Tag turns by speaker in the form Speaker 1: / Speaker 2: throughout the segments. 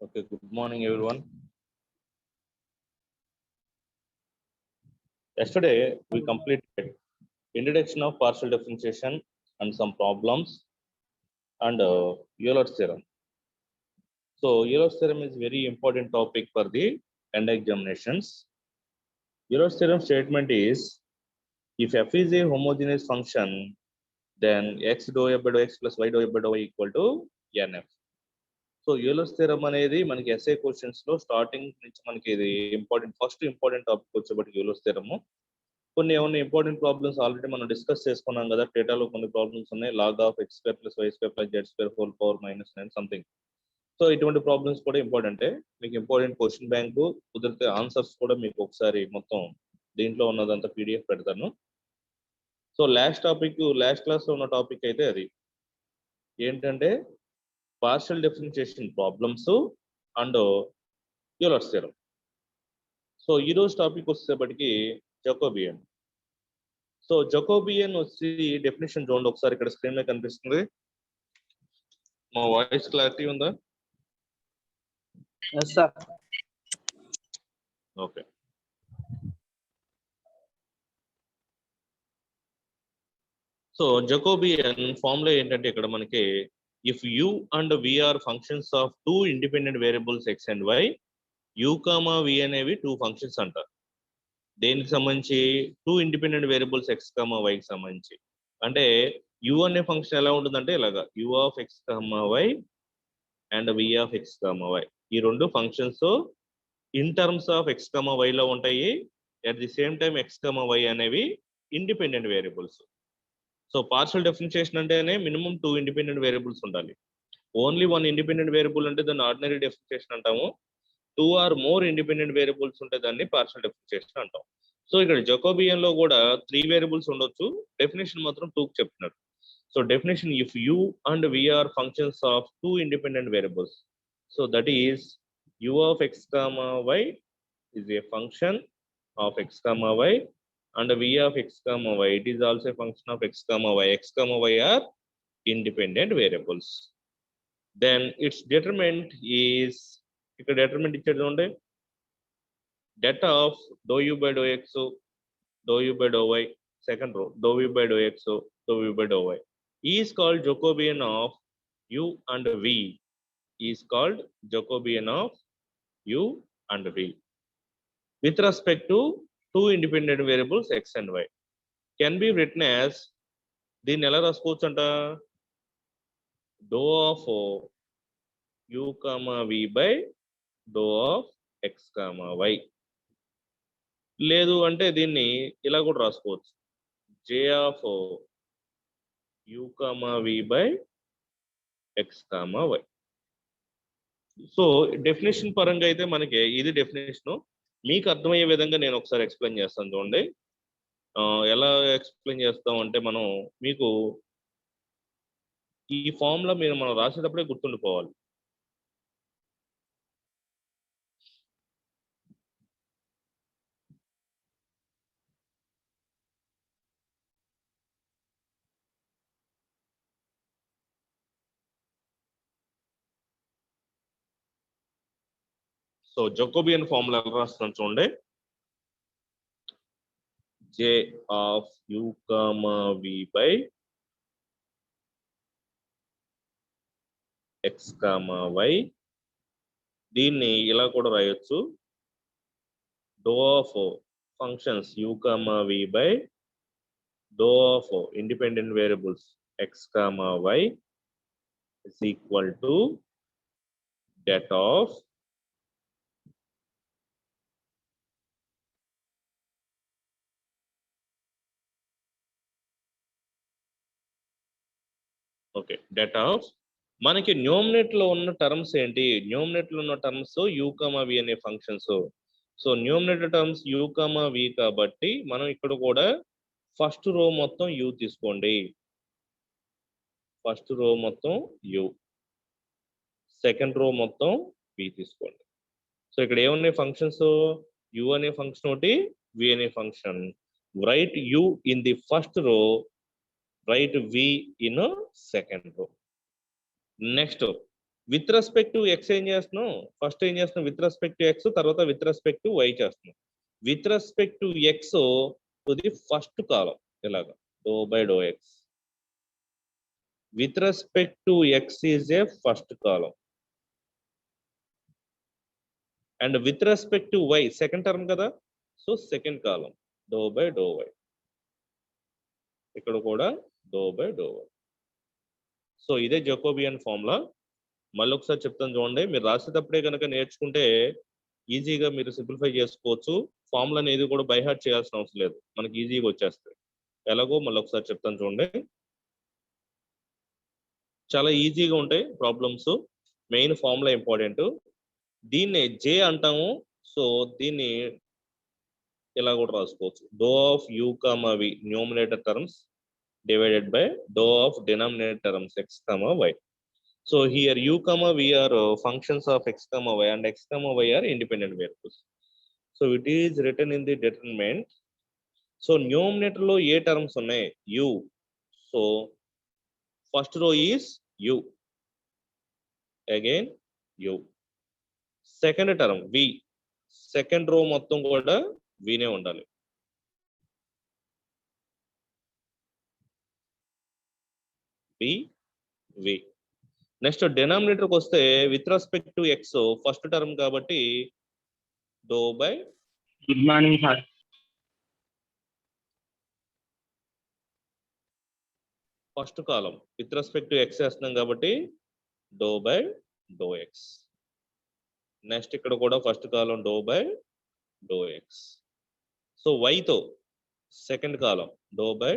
Speaker 1: Okay, good morning, everyone. Yesterday, we completed introduction of partial differentiation and some problems and Euler's theorem. So, Euler's theorem is very important topic for the end examinations. Euler's theorem statement is, if f is a homogeneous function, then x dou f by dou x plus y dou f by dou y equal to nf. So Euler's theorem అనేది మనకి SA questions లో starting నుంచి మనకి ఇది first important topic వచ్చేప్పటికి Euler's theorem. కొన్ని ఏమైనా important problems already మనం డిస్కస్ చేసుకున్నాం కదా, డేటాలో కొన్ని ప్రాబ్లమ్స్ ఉన్నాయి, log of x square plus y square plus z square whole power -9 something. So ఇటువంటి ప్రాబ్లమ్స్ కూడా ఇంపార్టెంటే, మీకు ఇంపార్టెంట్ క్వశ్చన్ బ్యాంకు కుదిరితే ఆన్సర్స్ కూడా మీకు ఒకసారి మొత్తం దీంట్లో ఉన్నదంతా పీడిఎఫ్ పెడతాను. సో లాస్ట్ క్లాస్ లో ఉన్న టాపిక్ అయితే అది ఏంటంటే partial differentiation problems and Euler's theorem. So ఈ రోజు టాపిక్ వచ్చేప్పటికి జాకోబియన్. సో జాకోబియన్ వచ్చి డెఫినేషన్ చూడండి ఒకసారి, ఇక్కడ స్క్రీన్ మీద కనిపిస్తుంది. మా వాయిస్ క్లారిటీ ఉందా? ఓకే. సో జాకోబియన్ ఫార్ములా ఏంటంటే ఇక్కడ మనకి if u and v are functions of two independent variables x and y, u comma v అనేవి టూ ఫంక్షన్స్ అంటారు. దేనికి సంబంధించి? Two independent variables x comma వైకి సంబంధించి. అంటే యు అనే ఫంక్షన్ ఎలా ఉంటుందంటే ఇలాగా, u of x comma y and v of x comma y, ఈ రెండు functions in terms of x comma y లో ఉంటాయి. At the same time x comma y అనేవి independent variables. So partial differentiation అంటేనే minimum two independent variables ఉండాలి. Only one independent variable అంటే దాన్ని ordinary differentiation అంటాము. Two or more independent variables ఉంటే దాన్ని పార్షియల్ డెఫరెన్షియేషన్ అంటాం. సో ఇక్కడ జాకోబియన్ లో కూడా 3 వేరియబుల్స్ ఉండొచ్చు, డెఫినేషన్ మాత్రం 2కి చెప్తున్నారు. So definition, if u and v are functions of two independent variables, so that is u of x comma y is a function of x comma y and v of x comma y, it is also a function of x comma y. X comma y are independent variables. Then its determinant is, ఇక్కడ determinant ఇచ్చేది ఉండే det of dou u by dou x, dou u by dou y, second row dou u by dou x, dou u by dou y is called Jacobian of u and v, is called Jacobian of u and v with respect to two independent variables x and y. Can be written as, దీన్ని ఎలా రాసుకోవచ్చు అంట, dou of u comma v by dou of x comma y. లేదు అంటే దీన్ని ఇలా కూడా రాసుకోవచ్చు, j of u comma v by x comma y. So definition పరంగా అయితే మనకి ఇది డెఫినేషన్. మీకు అర్థమయ్యే విధంగా నేను ఒకసారి ఎక్స్ప్లెయిన్ చేస్తాను చూడండి. ఎలా ఎక్స్ప్లెయిన్ చేస్తాం అంటే, మనం మీకు ఈ ఫార్ములా మనం రాసేటప్పుడే గుర్తుండిపోవాలి. సో జాకోబియన్ ఫార్ములా ఎలా రాస్తున్నాను చూడండి, j of u comma v by x comma y. దీన్ని ఇలా కూడా రాయొచ్చు, dou of functions u comma v by dou of independent variables x comma y is equal to that of okay that of మనకి numerator లో ఉన్న terms ఏంటి, numerator లో ఉన్న టర్మ్స్ u comma v అనే functions. So numerator terms u comma v కాబట్టి మనం ఇక్కడ కూడా ఫస్ట్ రో మొత్తం u తీసుకోండి, ఫస్ట్ రో మొత్తం u, సెకండ్ రో మొత్తం v తీసుకోండి. సో ఇక్కడ ఏమున్నాయి ఫంక్షన్స్, u అనే ఫంక్షన్ ఒకటి, v అనే function. Right u in the first row, right v in second row. Next with respect to x ఏం చేస్తున్నాం, ఫస్ట్ ఏం చేస్తున్నాం విత్ రెస్పెక్ట్ టు ఎక్స్, తర్వాత విత్ రెస్పెక్ట్ టు వై చేస్తున్నాం. With respect to x to the first column ఇలాగా doe by do x. With respect to x is a first column and with respect to y second term కదా, so second column doe by do y. ఇక్కడ కూడా doe by do y. So ఇదే Jacobian formula. మళ్ళీ ఒకసారి చెప్తాను చూడండి, మీరు రాసేటప్పుడే కనుక నేర్చుకుంటే ఈజీగా మీరు సింప్లిఫై చేసుకోవచ్చు. ఫార్ములా అనేది కూడా బై హార్ట్ చేయాల్సిన అవసరం లేదు, మనకి ఈజీగా వచ్చేస్తుంది. ఎలాగో మళ్ళీ ఒకసారి చెప్తాను చూడండి. చాలా ఈజీగా ఉంటాయి ప్రాబ్లమ్స్, మెయిన్ ఫార్ములా ఇంపార్టెంట్. దీన్ని జే అంటాము, సో దీన్ని ఇలా కూడా రాసుకోవచ్చు, doh of u comma v numerator terms divided by dou of denominator terms x comma y. So here u comma v are functions of x comma y and x comma y are independent variables. So it is written in the determinant. So numerator lo A terms ఉన్నాయి u, so first row is u, again u. Second term v, second row మొత్తం కూడా v నే ఉండాలి. v. Next డినామినేటర్కి వస్తే with respect to x first term కాబట్టి doe by,
Speaker 2: good morning sir.
Speaker 1: First column with respect to x వేస్తున్నాం కాబట్టి doe by do x. Next ఇక్కడ కూడా first column doe by do x. So వైతో second column doe by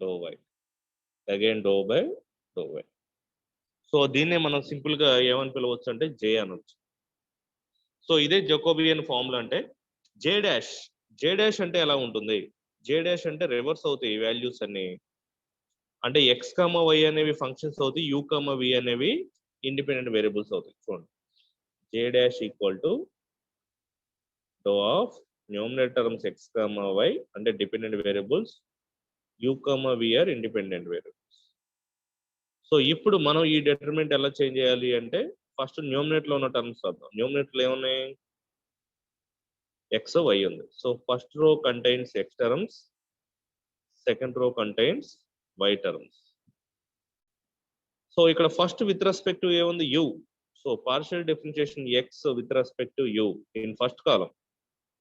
Speaker 1: do y, again doe by do y. So దీన్నే మనం simple గా ఏమని పిలవచ్చు అంటే జే అనొచ్చు. సో ఇదే జకోబియన్ ఫార్ములా అంటే జే డాష్. జే డాష్ అంటే ఎలా ఉంటుంది, జే డాష్ అంటే రివర్స్ అవుతాయి వాల్యూస్ అన్ని, అంటే ఎక్స్ కామా వై అనేవి ఫంక్షన్స్ అవుతాయి, యూ కామా వి అనేవి ఇండిపెండెంట్ వేరియబుల్స్ అవుతాయి. చూడండి, J dash equal to do of numerator terms x comma y అంటే dependent variables, u comma v are independent variables. So ఇప్పుడు మనం ఈ డిటర్మినెంట్ ఎలా చేంజ్ చేయాలి అంటే ఫస్ట్ న్యూమినేటర్ లో ఉన్న టర్మ్స్ చూద్దాం. న్యూమినేటర్ ఏమున్నాయి, ఎక్స్ వై ఉంది. So first row contains x terms, second row contains y terms. So ఇక్కడ ఫస్ట్ విత్ రెస్పెక్ట్ టు ఏముంది u, so partial differentiation x with respect to u in first column.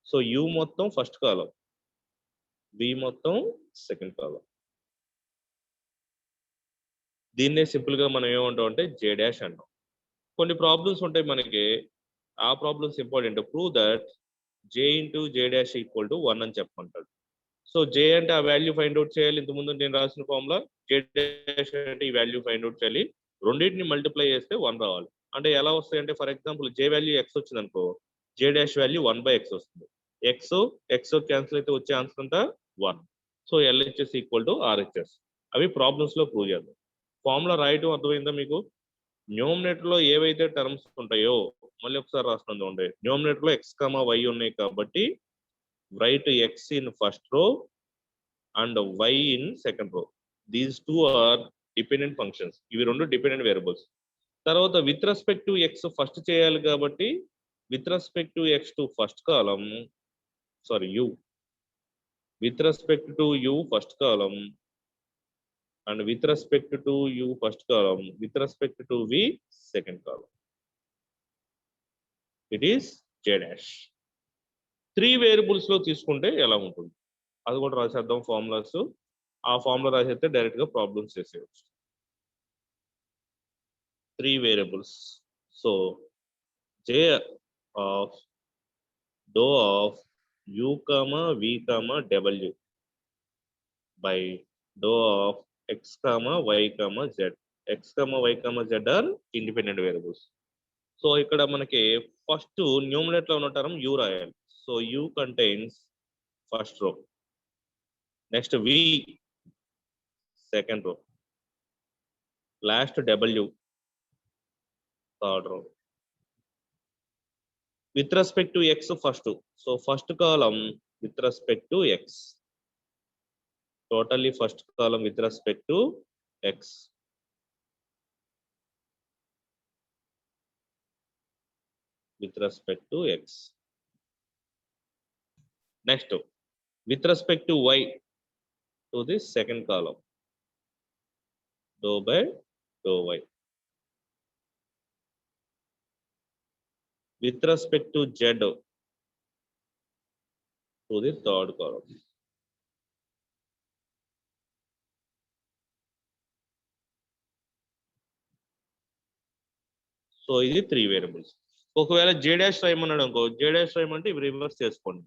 Speaker 1: So u మొత్తం first column, v మొత్తం second కాలం. దీన్నే simple గా మనం ఏమంటాం అంటే జే dash అంటాం. కొన్ని ప్రాబ్లమ్స్ ఉంటాయి మనకి, ఆ problems important. Prove that J into J dash equal to 1 అని చెప్పమంటాడు. సో జే అంటే ఆ వాల్యూ ఫైండ్ అవుట్ చేయాలి. ఇంతకుముందు నేను రాసిన ఫార్ములా జే డాష్ అంటే ఈ వాల్యూ ఫైండ్ అవుట్ చేయాలి, రెండింటిని మల్టిప్లై చేస్తే 1 రావాలి. అంటే ఎలా వస్తాయి అంటే for example J value X వచ్చింది అనుకో, జే డాష్ వాల్యూ 1/x వస్తుంది. ఎక్స్ క్యాన్సిల్ అయితే వచ్చే ఆన్సర్ అంతా 1. So LHS equal to RHS. అవి ప్రాబ్లమ్స్ లో ప్రూవ్ చేద్దాం. ఫార్ములా రాయటం అర్థమైందా మీకు? న్యూమినేటర్ లో ఏవైతే టర్మ్స్ ఉంటాయో మళ్ళీ ఒకసారి రాస్తున్నాను చూడండి. న్యూమినేటర్ లో ఎక్స్ కామా వై ఉన్నాయి కాబట్టి right x in first row and y in second row. These two are dependent functions. ఇవి రెండు డిపెండెంట్ వేరియబుల్స్. తర్వాత with respect to x first చేయాలి కాబట్టి with respect to x to first column, sorry u, with respect to u first column and with respect to u first column, with respect to v second column. It is j dash. 3 variables లో తీసుకుంటే ఎలా ఉంటుంది అది కూడా రాసేద్దాం formulas. ఆ formula రాసేస్తే direct గా problems చేసేయచ్చు. 3 variables. So j of dou of u comma v comma w by dou of x comma y comma z. x comma y comma z are independent variables. So ఇక్కడ మనకి first numerator లో ఉన్న term u రాయాలి. So u contains first row, next v second రో, last w third రో. With respect to x first, so first column with respect to x, totally first column with respect to x. with respect to x. Next, with respect to y, to the second column, dou by dou y. With respect to z, to the third column. So ఇది 3 variables. ఒకవేళ జే dash రాయమన్నాడు అనుకో, జే dash రాయమంటే ఇవి reverse చేసుకోండి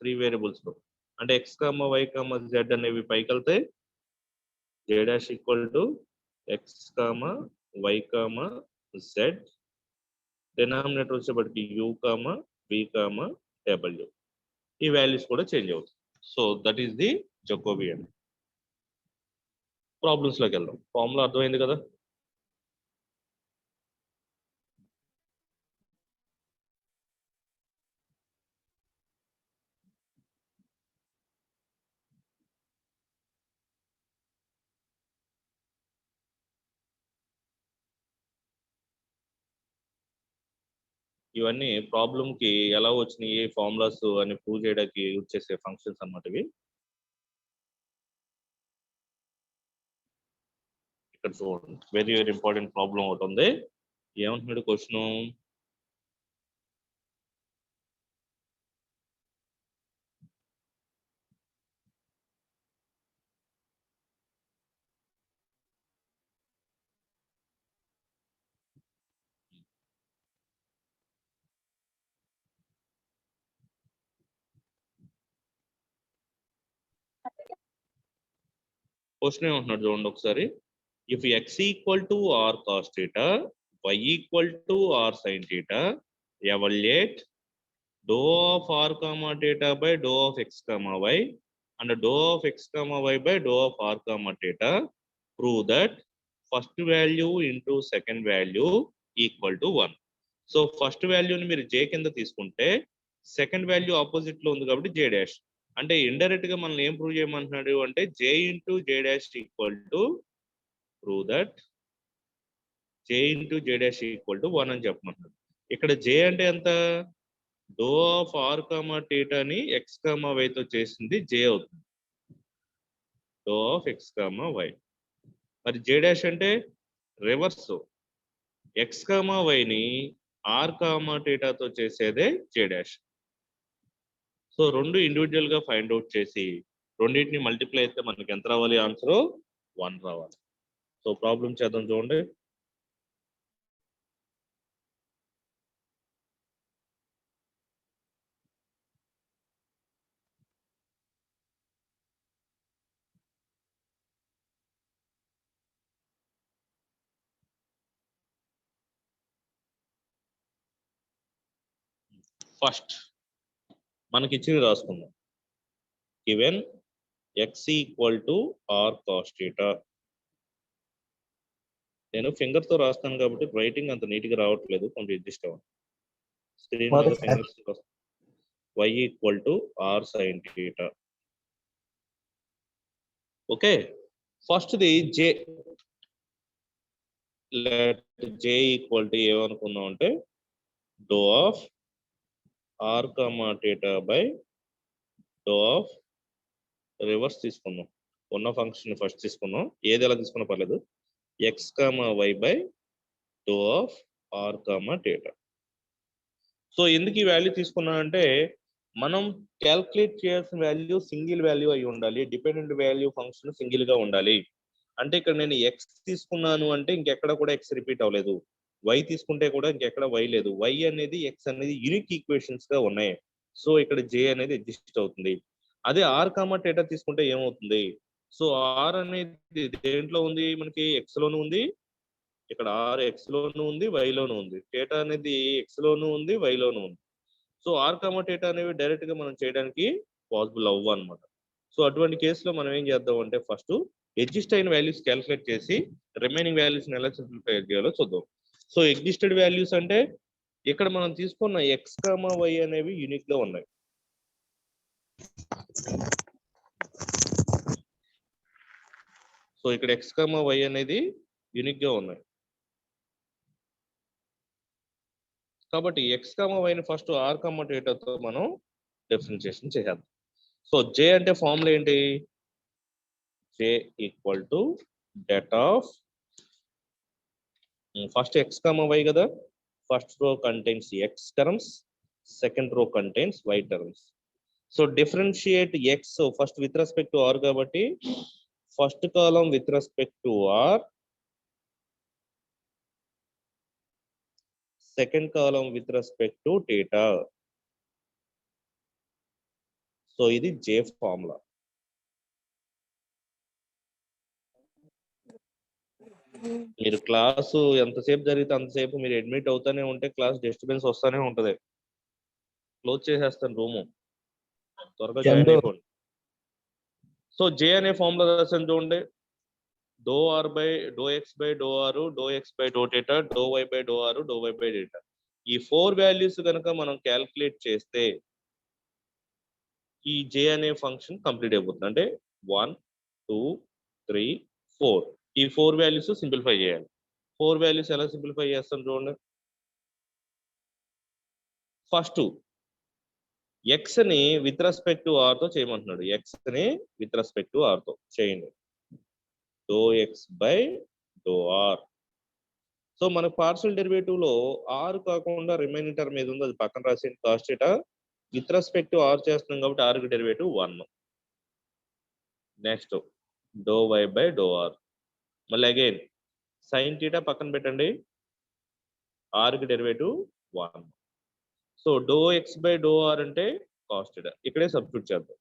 Speaker 1: 3 variables లో. అంటే x comma y comma z అనేవి పైకి వెళ్తాయి, J dash equal to x comma y comma z, denominator వచ్చేప్పటికి యూ కామా బి కామా డబ్ల్యూ. ఈ వాల్యూస్ కూడా చేంజ్ అవుతాయి. So that is the Jacobian. Problems లోకి వెళ్దాం. ఫార్ములా అర్థమైంది కదా. ఇవన్నీ ప్రాబ్లమ్ కి ఎలా వచ్చినాయి, ఏ ఫార్ములాస్ అని ప్రూవ్ చేయడానికి యూజ్ చేసే ఫంక్షన్స్ అన్నమాట ఇవి. ఇక్కడ చూడండి, వెరీ వెరీ ఇంపార్టెంట్ ప్రాబ్లం ఒకటి ఉంది. ఏమంటున్నాడు క్వశ్చన్, క్వశ్చన్ ఏమంటున్నాడు చూడండి ఒకసారి. If x equal to r cos theta, y equal to r sign theta, evaluate doh of r comma theta by do of x comma y and doh of x comma y by do of r comma theta. Prove that first value into second value equal to 1. So first వాల్యూని మీరు జే కింద తీసుకుంటే second value opposite లో ఉంది కాబట్టి j dash. అంటే indirect గా మనం ఏం ప్రూవ్ చేయమంటున్నాడు అంటే J into J dash equal to, prove that J into J dash equal to 1 అని చెప్పమంటున్నాడు. ఇక్కడ జే అంటే ఎంత, డో ఆఫ్ ఆర్ కామా థీటాని ఎక్స్ కామా వైతో చేసింది జే అవుతుంది, doe of x comma y. మరి జే డాష్ అంటే రివర్స్, ఎక్స్ కామా వైని ఆర్ కామా థీటాతో చేసేదే జే డాష్. సో రెండు ఇండివిజువల్ గా ఫైండ్ అవుట్ చేసి రెండింటిని మల్టిప్లై అయితే మనకి ఎంత రావాలి, ఆన్సర్ 1 రావాలి. సో ప్రాబ్లం చేద్దాం చూడండి. ఫస్ట్ మనకి ఇచ్చింది రాసుకుందాం. Given x equal to r cos theta. నేను ఫింగర్ తో రాస్తాను కాబట్టి రైటింగ్ అంత నీట్ గా రావట్లేదు, కొంచెం అడ్జస్ట్ అవ్వండి. స్క్రీన్ మీద ఫింగర్స్ తో రాస్తాను. Y equal to r sign theta. Okay, first the J, let J equal to ఏమనుకుందాం అంటే doe of r comma theta by do of, reverse తీసుకుందాం, ఉన్న ఫంక్షన్ ఫస్ట్ తీసుకుందాం, ఏది ఎలా తీసుకున్నా పర్లేదు, x comma y by do of r comma theta. So ఎందుకు ఈ వాల్యూ తీసుకున్నా అంటే మనం క్యాల్కులేట్ చేయాల్సిన వాల్యూ సింగిల్ వాల్యూ అయి ఉండాలి, డిపెండెంట్ వాల్యూ ఫంక్షన్ సింగిల్ గా ఉండాలి. అంటే ఇక్కడ నేను ఎక్స్ తీసుకున్నాను అంటే ఇంకెక్కడ కూడా ఎక్స్ రిపీట్ అవ్వలేదు, వై తీసుకుంటే కూడా ఇంకెక్కడ వై లేదు, వై అనేది ఎక్స్ అనేది యూనిక్ ఈక్వేషన్స్ గా ఉన్నాయి. సో ఇక్కడ జే అనేది ఎగ్జిస్ట్ అవుతుంది. అదే ఆర్ కామా థీటా తీసుకుంటే ఏమవుతుంది, సో ఆర్ అనేది దేంట్లో ఉంది, మనకి ఎక్స్ లోను ఉంది, ఇక్కడ ఆర్ ఎక్స్ లోను ఉంది, వై లోను ఉంది, థీటా అనేది ఎక్స్ లోను ఉంది, వై లోను ఉంది. సో ఆర్ కామా థీటా అనేవి డైరెక్ట్ గా మనం చేయడానికి పాసిబుల్ అవ్వ అనమాట. సో అటువంటి కేసులో మనం ఏం చేద్దాం అంటే ఫస్ట్ ఎగ్జిస్ట్ అయిన వాల్యూస్ క్యాలిక్యులేట్ చేసి రిమైనింగ్ వాల్యూస్ ఎలా సింప్లిఫై చేయాలో చూద్దాం. సో ఎగ్జిస్టెడ్ వాల్యూస్ అంటే ఇక్కడ మనం తీసుకున్న ఎక్స్ కామా వై అనేవి యూనిక్ గా ఉన్నాయి. సో ఇక్కడ ఎక్స్ కామా వై అనేది యూనిక్ గా ఉన్నాయి కాబట్టి ఎక్స్ కామా వైని ఫస్ట్ ఆర్ కామా థీటాతో మనం డిఫరెన్షియేషన్ చేద్దాం. సో జే అంటే ఫార్ములా ఏంటి? J equal to det of first x comma y కదా, first row contains x terms, second row contains y terms. So differentiate x first with respect to r కాబట్టి first column with respect to r, second column with respect to theta. So ఇది J formula. మీరు class ఎంతసేపు జరిగితే అంతసేపు మీరు admit అవుతానే ఉంటే class disturbance వస్తానే ఉంటది. క్లోజ్ చేసేస్తాను రూము, త్వరగా జాయిన్ అయిపోండి. సో జే అనే ఫార్ములా రాసాను చూడండి. Doh r by do x by do r, doh x by do theta, doh y by do r, doh y by theta. ఈ 4 వాల్యూస్ కనుక మనం క్యాల్కులేట్ చేస్తే ఈ జే అనే ఫంక్షన్ కంప్లీట్ అయిపోతుంది. అంటే 1 2 3 4 ఈ 4 వాల్యూస్ సింప్లిఫై చేయాలి. 4 వాల్యూస్ ఎలా సింప్లిఫై చేస్తాను చూడండి. ఫస్ట్ ఎక్స్ ని విత్ రెస్పెక్ట్ టు ఆర్ తో చేయమంటున్నాడు. ఎక్స్ ని విత్ రెస్పెక్ట్ టు ఆర్ తో చేయండి. Doe x by do r. So మన పార్షియల్ డెరివేటివ్ లో ఆర్ కాకుండా రిమైనింగ్ టర్మ్ ఏది ఉందో అది పక్కన రాసేయండి. Cos theta with respect to r చేస్తున్నాం కాబట్టి ఆర్ కి derivative 1. Next do y by do r. మళ్ళీ అగైన్ సైన్ థీటా పక్కన పెట్టండి, ఆర్ కి derivative 1. So doe x by do r అంటే కాస్ థీటా. ఇక్కడే సబ్స్టిట్యూట్ చేద్దాం.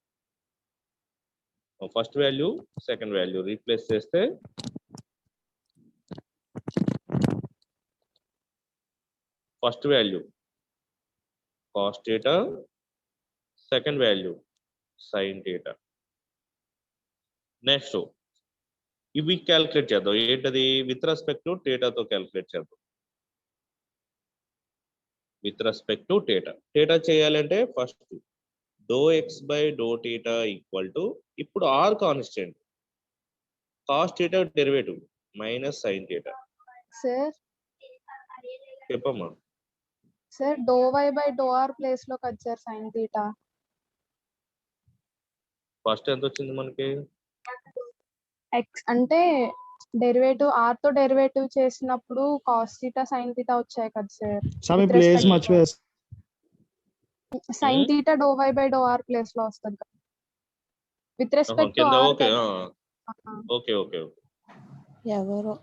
Speaker 1: First value second value replace చేస్తే first value cos theta, second value sign theta. Next ఇవి calculate చేద్దాం. ఏంటది? విత్ రెస్పెక్ట్ టు థీటాతో క్యాల్కులేట్ చేద్దాం. With respect to theta. Theta చేయాలంటే first do x by do theta equal to, ఇప్పుడు r constant, cos theta derivative minus sign theta.
Speaker 3: Sir
Speaker 1: చెప్పమ్మా.
Speaker 3: Sir doe y by do r place లో వచ్చారు sine theta.
Speaker 1: First ఎంత వచ్చింది మనకి?
Speaker 3: X అంటే derivative r తో డెరివేటివ్ చేసినప్పుడు కాస్ థీటా సైన్ థీటా వచ్చాయి కదా సార్.
Speaker 4: స్వామి ప్లేస్ మర్చిపోయా.
Speaker 3: Sin theta doh y by do r place లో వస్తుంది కదా విత్ రెస్పెక్ట్ టు
Speaker 1: కింద.
Speaker 3: R.
Speaker 1: Okay okay okay okay.
Speaker 5: ఎవరు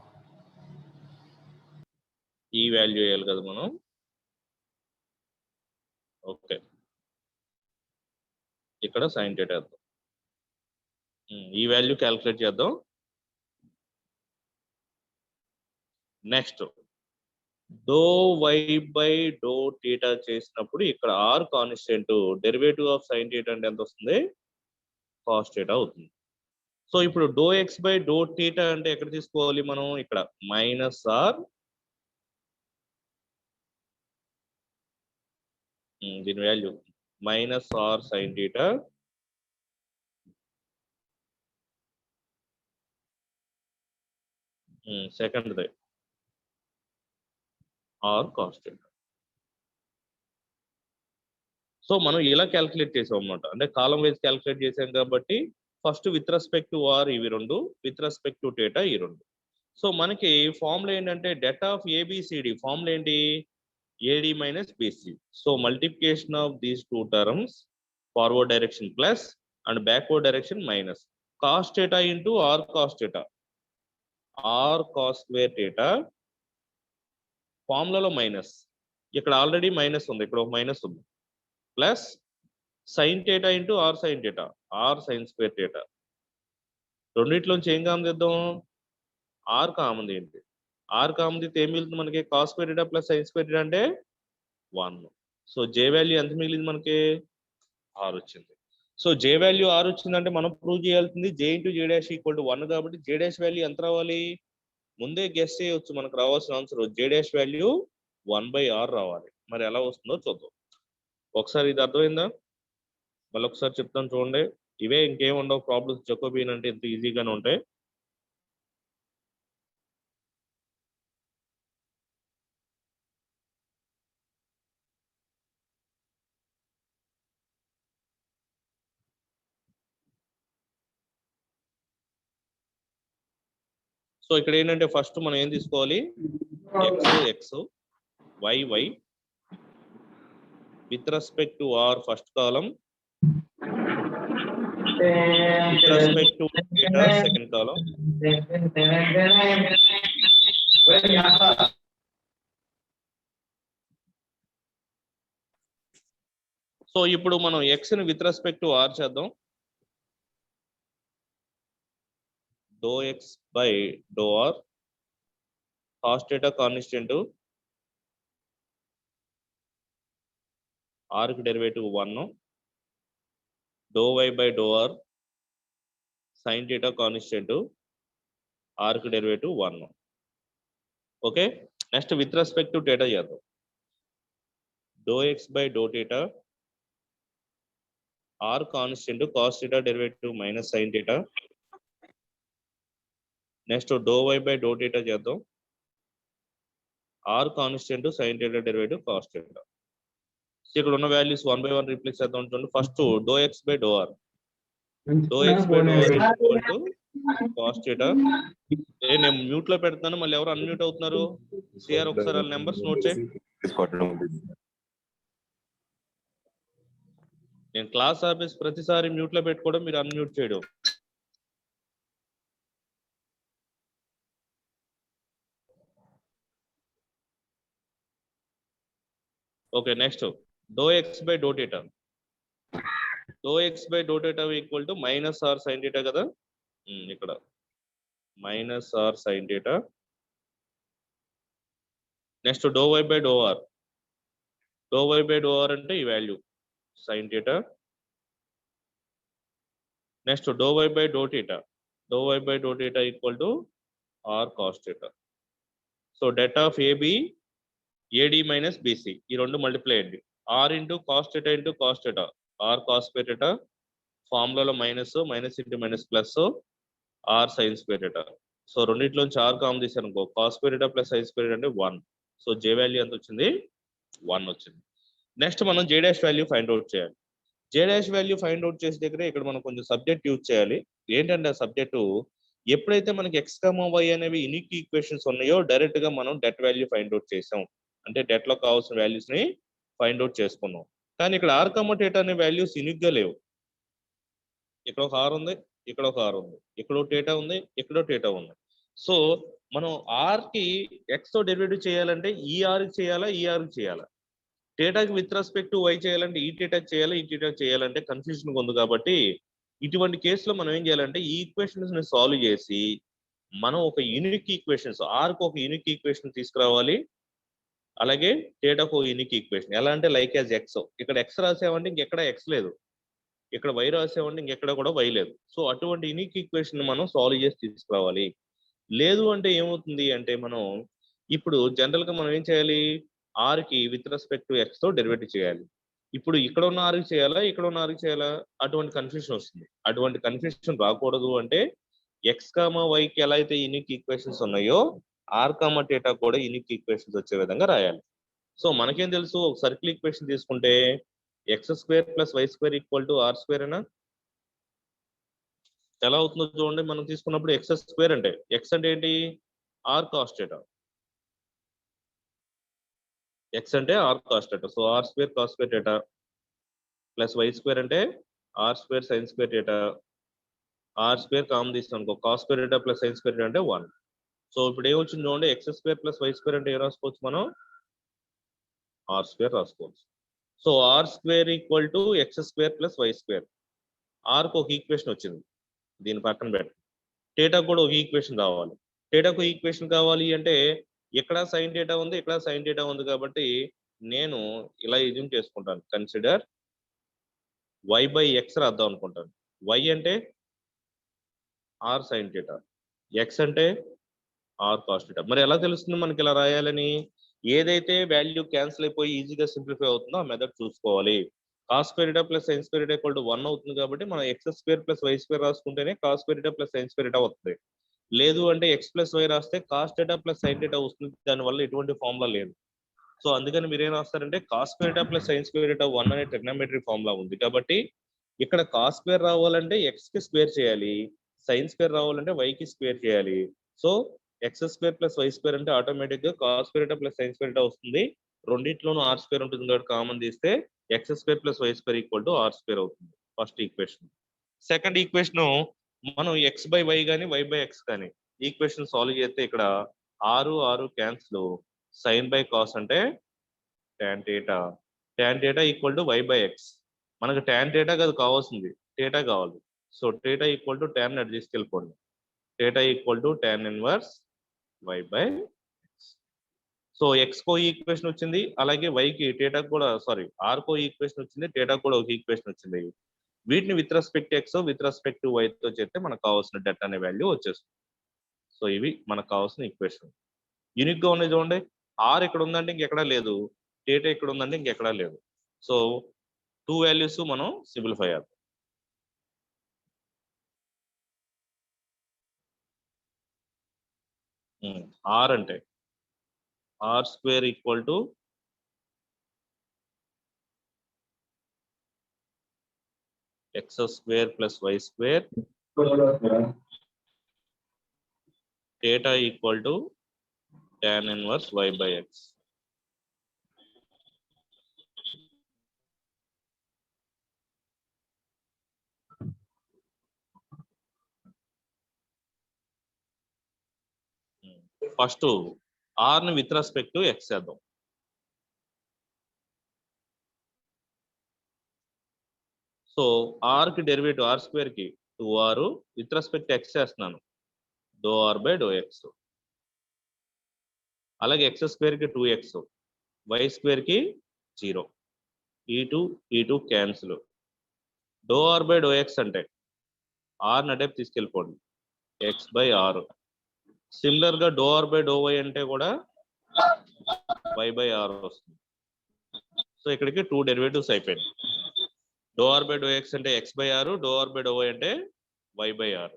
Speaker 1: ఈ వాల్యూ వేయాలి కదా మనం. ఓకే, ఇక్కడ సైన్ థీటా వేద్దాం. ఈ వాల్యూ క్యాల్కులేట్ చేద్దాం. Next do y by do theta చేసినప్పుడు ఇక్కడ r constant, derivative of sin theta అంటే ఎంత వస్తుంది? కాస్ థీటా అవుతుంది. సో ఇప్పుడు doh x by do theta అంటే ఎక్కడ తీసుకోవాలి మనం? ఇక్కడ మైనస్ ఆర్, దీని value minus r sign theta second దే ఆర్ కాస్ థీటా. సో మనం ఇలా క్యాల్కులేట్ చేసాం అన్నమాట. అంటే కాలం వైజ్ క్యాల్కులేట్ చేసాం కాబట్టి first with respect to r ఇవి రెండు, విత్ రెస్పెక్ట్ టు థీటా ఈ రెండు. సో మనకి ఫార్ములా ఏంటంటే డెట్ ఆఫ్ ఏబిసిడి. ఫార్ములా ఏంటి? A d minus b c. So multiplication of these two terms, forward direction plus and backward direction minus. Cos theta into r cos theta, r cos square theta. ఫార్ములాలో minus, ఇక్కడ already minus ఉంది, ఇక్కడ ఒక minus ఉంది, plus sine theta into r sign theta, r sine square theta. రెండిట్లోంచి ఏం common తెద్దాం? R common ఏంటి? ఆర్ కామన్ తీస్తే ఏం మిగులుతుంది మనకి? Cos square theta plus sign square theta అంటే 1. సో జే వాల్యూ ఎంత మిగిలింది మనకి? ఆర్ వచ్చింది. సో జే వాల్యూ ఆర్ వచ్చిందంటే మనం ప్రూవ్ చేయాల్సింది జే into J dash equal to 1 కాబట్టి జే డాష్ వాల్యూ ఎంత రావాలి? ముందే గెస్ చేయవచ్చు. మనకు రావాల్సిన ఆన్సర్ జే డాష్ వాల్యూ 1/r రావాలి. మరి ఎలా వస్తుందో చూద్దాం. ఒకసారి ఇది అర్థమైందా? మళ్ళీ ఒకసారి చెప్తాను చూడండి. ఇవే, ఇంకేం ఉండవు ప్రాబ్లమ్స్. జకోబియన్ అంటే ఇంత ఈజీగానే ఉంటాయి. సో ఇక్కడ ఏంటంటే ఫస్ట్ మనం ఏం తీసుకోవాలి, x x y y with respect to r first column, with respect to theta second column. So ఇప్పుడు మనం x ని విత్ రెస్పెక్ట్ టు r చేద్దాం. Doe x by do r cos theta constant, r కి derivative 1, doe y by do r sign theta constant, r కి derivative 1. Okay, next with respect to theta చేద్దాం. Doe x by do theta r constant cos theta derivative minus sign theta. Next do y by do theta చేద్దాం. r constant sin theta derivative cos theta. ఇక్కడ ఉన్న values 1 by 1 replace చేద్దాం. చూడండి, first do x by do r, doh x by do r equal to cos theta. నేను mute లో పెడతాను, మళ్ళీ ఎవరు అన్మ్యూట్ అవుతున్నారు? సిఆర్ ఒకసారి వాళ్ళ నెంబర్స్ నోట్ చేయి. నేను క్లాస్ ఆఫీస్ ప్రతిసారి మ్యూట్ లో పెట్టుకోవడం, మీరు అన్మ్యూట్ చేయడం. Okay, next do x by do theta, doh x by do theta equal to minus r sign theta కదా. ఇక్కడ minus r sign theta. Next do y by do r, doh y by do r అంటే ఈ value sign theta. Next do y by do theta, doh y by do theta equal to r cos theta. So det of AB AD minus BC, ఈ రెండు multiply అయ్యింది. R into cos theta into cos theta, r cos square theta, ఫార్ములాలో minus, minus into minus plus, r sine square theta. So రెండింటిలోంచి r common తీసాను అనుకో, cos square theta plus sign square అంటే 1. So జే value ఎంత వచ్చింది? 1 వచ్చింది. Next మనం జే dash value find out చేయాలి. జే డాష్ వాల్యూ ఫైండ్ అవుట్ చేసే దగ్గర ఇక్కడ మనం కొంచెం సబ్జెక్ట్ యూజ్ చేయాలి. ఏంటంటే ఆ సబ్జెక్టు, ఎప్పుడైతే మనకి ఎక్స్ కామా వై అనేవి యూనిక్ ఈక్వేషన్స్ ఉన్నాయో డైరెక్ట్ గా మనం డెట్ వాల్యూ ఫైండ్ అవుట్ చేసాం. అంటే డెట్ లో కావాల్సిన వాల్యూస్ ని ఫైండ్ అవుట్ చేసుకున్నాం. కానీ ఇక్కడ ఆర్ కామా థీటా అనే వాల్యూస్ యూనిక్ గా లేవు. ఇక్కడ ఒక ఆర్ ఉంది, ఇక్కడ ఒక ఆర్ ఉంది, ఇక్కడ థీటా ఉంది, ఇక్కడ థీటా ఉంది. సో మనం ఆర్ కి ఎక్స్ తో డెరివేటివ్ చేయాలంటే ఈ ఆర్ కి చేయాలా, ఈ ఆర్ కి చేయాలా? థీటాకి విత్ రెస్పెక్ట్ టు వై చేయాలంటే ఈ థీటాకి చేయాలా, ఈ థీటాకి చేయాలంటే కన్ఫ్యూజన్ ఉంది. కాబట్టి ఇటువంటి కేసులో మనం ఏం చేయాలంటే ఈ ఈక్వేషన్స్ ని సాల్వ్ చేసి మనం ఒక యూనిక్ ఈక్వేషన్స్, ఆర్ కు ఒక యూనిక్ ఈక్వేషన్ తీసుకురావాలి. అలాగే థీటాకు ఒక యూనిక్ ఈక్వేషన్. ఎలా అంటే లైక్ యాజ్ ఎక్స్, ఇక్కడ ఎక్స్ రాసామంటే ఇంకెక్కడ ఎక్స్ లేదు, ఇక్కడ వై రాసామంటే ఇంకెక్కడ కూడా వై లేదు. సో అటువంటి యూనిక్ ఈక్వేషన్ మనం సాల్వ్ చేసి తీసుకురావాలి. లేదు అంటే ఏమవుతుంది అంటే మనం ఇప్పుడు జనరల్ గా మనం ఏం చేయాలి, ఆర్ కి విత్ రెస్పెక్ట్ టు ఎక్స్ తో డెరివేటివ్ చేయాలి. ఇప్పుడు ఇక్కడ ఉన్న ఆర్ కి చేయాలా, ఇక్కడ ఉన్న ఆర్ కి చేయాలా? అటువంటి కన్ఫ్యూషన్ వస్తుంది. అటువంటి కన్ఫ్యూషన్ రాకూడదు అంటే ఎక్స్ కామా వైకి ఎలా అయితే యూనిక్ ఈక్వేషన్స్ ఉన్నాయో ఆర్ కామా థీటా కూడా యూనిక్ ఈక్వేషన్స్ వచ్చే విధంగా రాయాలి. సో మనకేం తెలుసు, ఒక సర్కిల్ ఈక్వేషన్ తీసుకుంటే x square plus y square equal to r square అయినా ఎలా అవుతుందో చూడండి. మనం తీసుకున్నప్పుడు ఎక్స్ స్క్వేర్ అంటే ఎక్స్ అంటే ఏంటి, ఆర్ కాస్ థీటా. ఎక్స్ అంటే r cos theta. So r square cos square theta plus y square అంటే r square sine square theta. R square common తీస్తాం అనుకో, cos square theta plus sign square theta అంటే 1. So ఇప్పుడు ఏమొచ్చింది చూడండి, x square plus y square అంటే ఏం రాసుకోవచ్చు మనం, ఆర్ స్క్వేర్ రాసుకోవచ్చు. So r square equal to x square plus y square. ఆర్కు ఒక ఈక్వేషన్ వచ్చింది, దీని పక్కన పెట్టి థీటా కూడా ఒక ఈక్వేషన్ కావాలి. థీటాకు ఈక్వేషన్ కావాలి అంటే ఇక్కడ సైన్ థీటా ఉంది, ఇక్కడ సైన్ థీటా ఉంది. కాబట్టి నేను ఇలా ఎజ్యూమ్ చేసుకుంటాను, కన్సిడర్ వై బై ఎక్స్ రాద్దాం అనుకుంటాను. వై అంటే ఆర్ సైన్ థీటా, ఎక్స్ అంటే ఆర్ కాస్ థీటా. మరి ఎలా తెలుస్తుంది మనకి ఇలా రాయాలని? ఏదైతే వాల్యూ క్యాన్సిల్ అయిపోయి ఈజీగా సింప్లిఫై అవుతుందో ఆ మెథడ్ చూసుకోవాలి. Cos square theta plus sign square theta equal to 1 అవుతుంది. కాబట్టి మనం x square plus y square రాసుకుంటేనే cos square theta plus sign square theta వస్తుంది. లేదు అంటే ఎక్స్ ప్లస్ వై రాస్తే cos theta plus sine theta వస్తుంది. దానివల్ల ఎటువంటి ఫార్ములా లేదు. సో అందుకని మీరు ఏం రాస్తారంటే cos square theta plus sign square theta 1 అనే ట్రిగ్నోమెట్రీ ఫార్ములా ఉంది. కాబట్టి ఇక్కడ కాస్ స్క్వేర్ రావాలంటే ఎక్స్ కి స్క్వేర్ చేయాలి, సైన్ స్క్వేర్ రావాలంటే వై కి స్క్వేర్ చేయాలి. So x square plus y square అంటే ఆటోమేటిక్ గా cos square plus sign square వస్తుంది. రెండింటిలోనూ ఆర్ స్క్వేర్ ఉంటుంది కాబట్టి కామన్ తీస్తే x square plus y square equal to r square అవుతుంది ఫస్ట్ ఈక్వేషన్. సెకండ్ ఈక్వేషన్ మనం ఎక్స్ బై వై కానీ వై బై ఎక్స్ కానీ ఈక్వేషన్ సాల్వ్ చేస్తే ఇక్కడ r cancel, sin by cos అంటే tan theta equal to why by x. మనకు tan theta కాదు కావాల్సింది, theta కావాలి. సో theta ఈక్వల్ టు tan అటు తీసుకెళ్ళిపోండి. theta equal to tan inverse y by x. So x కో ఈక్వేషన్ వచ్చింది, అలాగే వైకి theta కూడా ఆర్ కో ఈక్వేషన్ వచ్చింది, theta కూడా ఒక ఈక్వేషన్ వచ్చింది. వీటిని with respect x with respect y తో చేస్తే మనకు కావాల్సిన డెట్ అనే వాల్యూ వచ్చేస్తుంది. సో ఇవి మనకు కావాల్సిన ఈక్వేషన్. యూనిక్ గా ఉన్నాయి చూడండి, ఆర్ ఇక్కడ ఉందంటే ఇంకెక్కడా లేదు, theta ఇక్కడ ఉందంటే ఇంకెక్కడా లేదు. సో 2 వాల్యూస్ మనం సింప్లిఫై చేద్దాం. ఆర్ అంటే r square equal to x square plus y square, theta equal to tan inverse y by x. First r ని విత్ రెస్పెక్ట్ టు ఎక్స్ చేద్దాం. సో ఆర్ కి డెరివేటివ్ ఆర్ స్క్వేర్ కి 2r with respect x చేస్తున్నాను, doh r by do x. అలాగే x square కి 2x, y square కి 0, ఈ two cancel. Doh r by do x అంటే ఆర్ నటైపు తీసుకెళ్ళిపోండి, ఎక్స్ బై ఆర్. సిమిలర్ గా do r by do y అంటే కూడా వై బై ఆర్ వస్తుంది. సో ఇక్కడికి 2 డెరివేటివ్స్ అయిపోయినాయి. Do r by do x అంటే x by r, do r by do y అంటే y by r.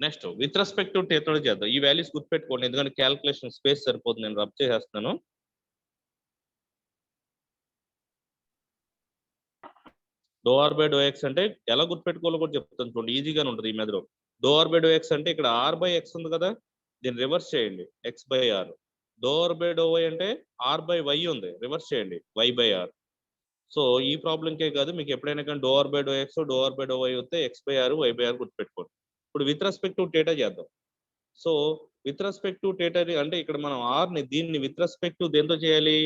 Speaker 1: Next with respect to theta చేద్దాం. ఈ values గుర్తుపెట్టుకోండి, ఎందుకంటే క్యాల్కులేషన్ స్పేస్ సరిపోతుంది, నేను రబ్ చేసేస్తున్నాను. Doh r by do x అంటే ఎలా గుర్తుపెట్టుకోవాలో కూడా చెప్తాను చూడండి, ఈజీగానే ఉంటుంది ఈ method. Doh r by do x అంటే ఇక్కడ ఆర్ బై ఎక్స్ ఉంది కదా, దీన్ని రివర్స్ చేయండి, x by r. Do r by do y అంటే ఆర్ బై వై ఉంది, రివర్స్ చేయండి, వై బై ఆర్. సో ఈ ప్రాబ్లంకే కాదు, మీకు ఎప్పుడైనా కానీ do r by do x do r by do y వస్తే x by r y by r గుర్తుపెట్టుకోండి. ఇప్పుడు విత్ రెస్పెక్ట్ టు థీటా చేద్దాం. So with respect to theta అంటే ఇక్కడ మనం ఆర్ ని దీన్ని విత్ రెస్పెక్ట్ టు దేంతో చేయాలి,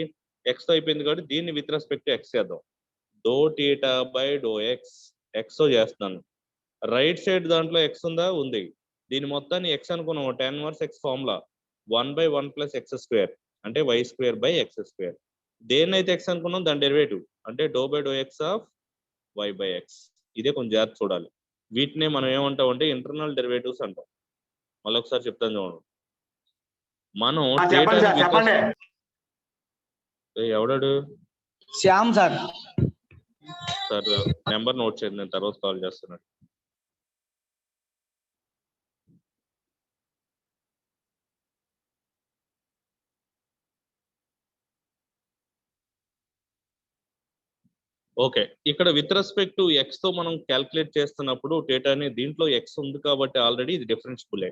Speaker 1: ఎక్స్ తో అయిపోయింది కాబట్టి దీన్ని విత్ రెస్పెక్ట్ టు ఎక్స్ చేద్దాం. Doh theta by do x, x తో చేస్తున్నాను. రైట్ సైడ్ దాంట్లో ఎక్స్ ఉందా, ఉంది. దీని మొత్తాన్ని ఎక్స్ అనుకున్నాము, tan inverse x formula 1/1 plus x square అంటే y square by x square. దేన్నైతే ఎక్స్ అనుకున్నాం దాని డెరివేటివ్ అంటే do by do x of y by x. ఇదే కొంచెం జాగ్రత్త చూడాలి. వీటినే మనం ఏమంటాం అంటే ఇంటర్నల్ డెరివేటివ్స్ అంటాం. మళ్ళీ ఒకసారి చెప్తాను చూడండి. మనం ఎవడాడు
Speaker 2: శ్యామ్ సార్
Speaker 1: నెంబర్ నోట్ చేయండి, నేను తర్వాత కాల్ చేస్తున్నాను. ఓకే, ఇక్కడ విత్ రెస్పెక్ట్ టు ఎక్స్ తో మనం క్యాల్కులేట్ చేస్తున్నప్పుడు థీటాని దీంట్లో ఎక్స్ ఉంది కాబట్టి ఆల్రెడీ ఇది డిఫరెన్షియబుల్.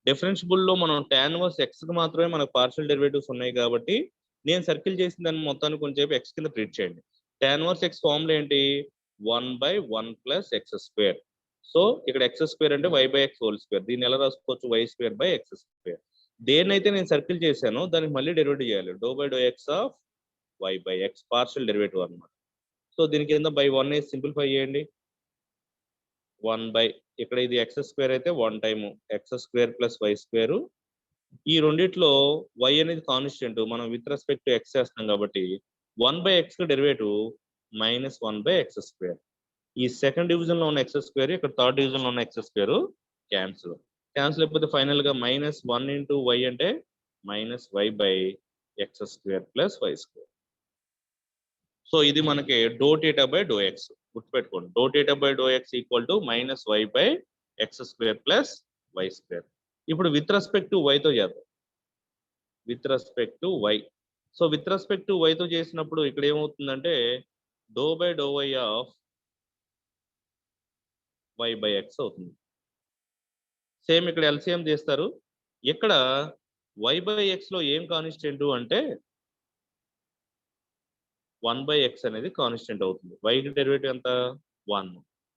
Speaker 1: డిఫరెన్షియబుల్ లో మనం tan ఇన్వర్స్ ఎక్స్ కి మాత్రమే మనకు పార్షియల్ డెరివేటివ్స్ ఉన్నాయి కాబట్టి నేను సర్కిల్ చేసిన దాన్ని మొత్తాన్ని కొంచెం ఎక్స్ కింద ట్రీట్ చేయండి. tan ఇన్వర్స్ ఎక్స్ ఫార్ములా ఏంటి, 1/1 ప్లస్ ఎక్స్ స్క్వేర్. సో ఇక్కడ ఎక్స్ స్క్వేర్ అంటే y by x whole square. దీన్ని ఎలా రాసుకోవచ్చు, y square by x square. దేన్నైతే నేను సర్కిల్ చేశానో దానికి మళ్ళీ డెరివేటివ్ చేయాలి, do by do x of y by x partial derivative అన్నమాట. సో దీని కింద బై 1 సింప్లిఫై చేయండి. 1 బై ఇక్కడ ఇది ఎక్స్ స్క్వేర్ అయితే 1 time x square plus y square. ఈ రెండిట్లో వై అనేది కాన్స్టెంట్, మనం విత్ రెస్పెక్ట్ టు ఎక్స్ చేస్తాం కాబట్టి 1 by x derivative -1 by x square. ఈ సెకండ్ డివిజన్ లో ఉన్న ఎక్స్ స్క్వేర్ ఇక్కడ థర్డ్ డివిజన్ లో ఉన్న ఎక్స్ స్క్వేర్ క్యాన్సిల్ అయిపోతే ఫైనల్ గా -1 ఇంటూ వై అంటే -y by x square plus y square. So ఇది మనకి do theta by do x గుర్తుపెట్టుకోండి. Do theta by do x equal to -y by x square plus y square. ఇప్పుడు with respect to y తో చేద్దాం, with respect to y. So with respect to వైతో చేసినప్పుడు ఇక్కడ ఏమవుతుందంటే do by do y of y by x అవుతుంది. Same ఇక్కడ LCM చేస్తారు. ఇక్కడ వై బై ఎక్స్ లో ఏం కాన్స్టెంట్ అంటే 1/x అనేది కాన్స్టెంట్ అవుతుంది. వైకి డెరివేటివ్ ఎంత 1.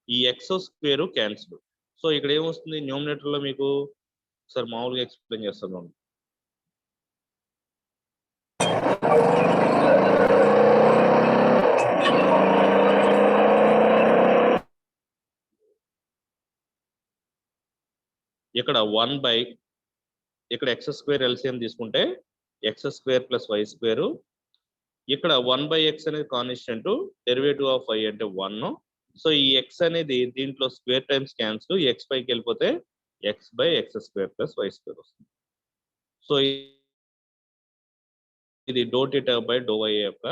Speaker 1: ఈ ఎక్స్ స్క్వేర్ క్యాన్సిల్. సో ఇక్కడ ఏమొస్తుంది న్యూమినేటర్ లో మీకు ఒకసారి మామూలుగా ఎక్స్ప్లెయిన్ చేస్తాను. ఇక్కడ 1 ఇక్కడ ఎక్స్ స్క్వేర్ ఎల్సిఎం తీసుకుంటే x square plus y square. ఇక్కడ 1/x అనేది కాన్స్టెంట్, డెరివేటివ్ ఆఫ్ y అంటే 1. సో ఈ x అనేది దీంట్లో స్క్వేర్ టైమ్స్ క్యాన్సిల్, x పైకి వెళ్ళిపోతే x/x square plus y square వస్తుంది. సో ఇది doh theta by do y యొక్క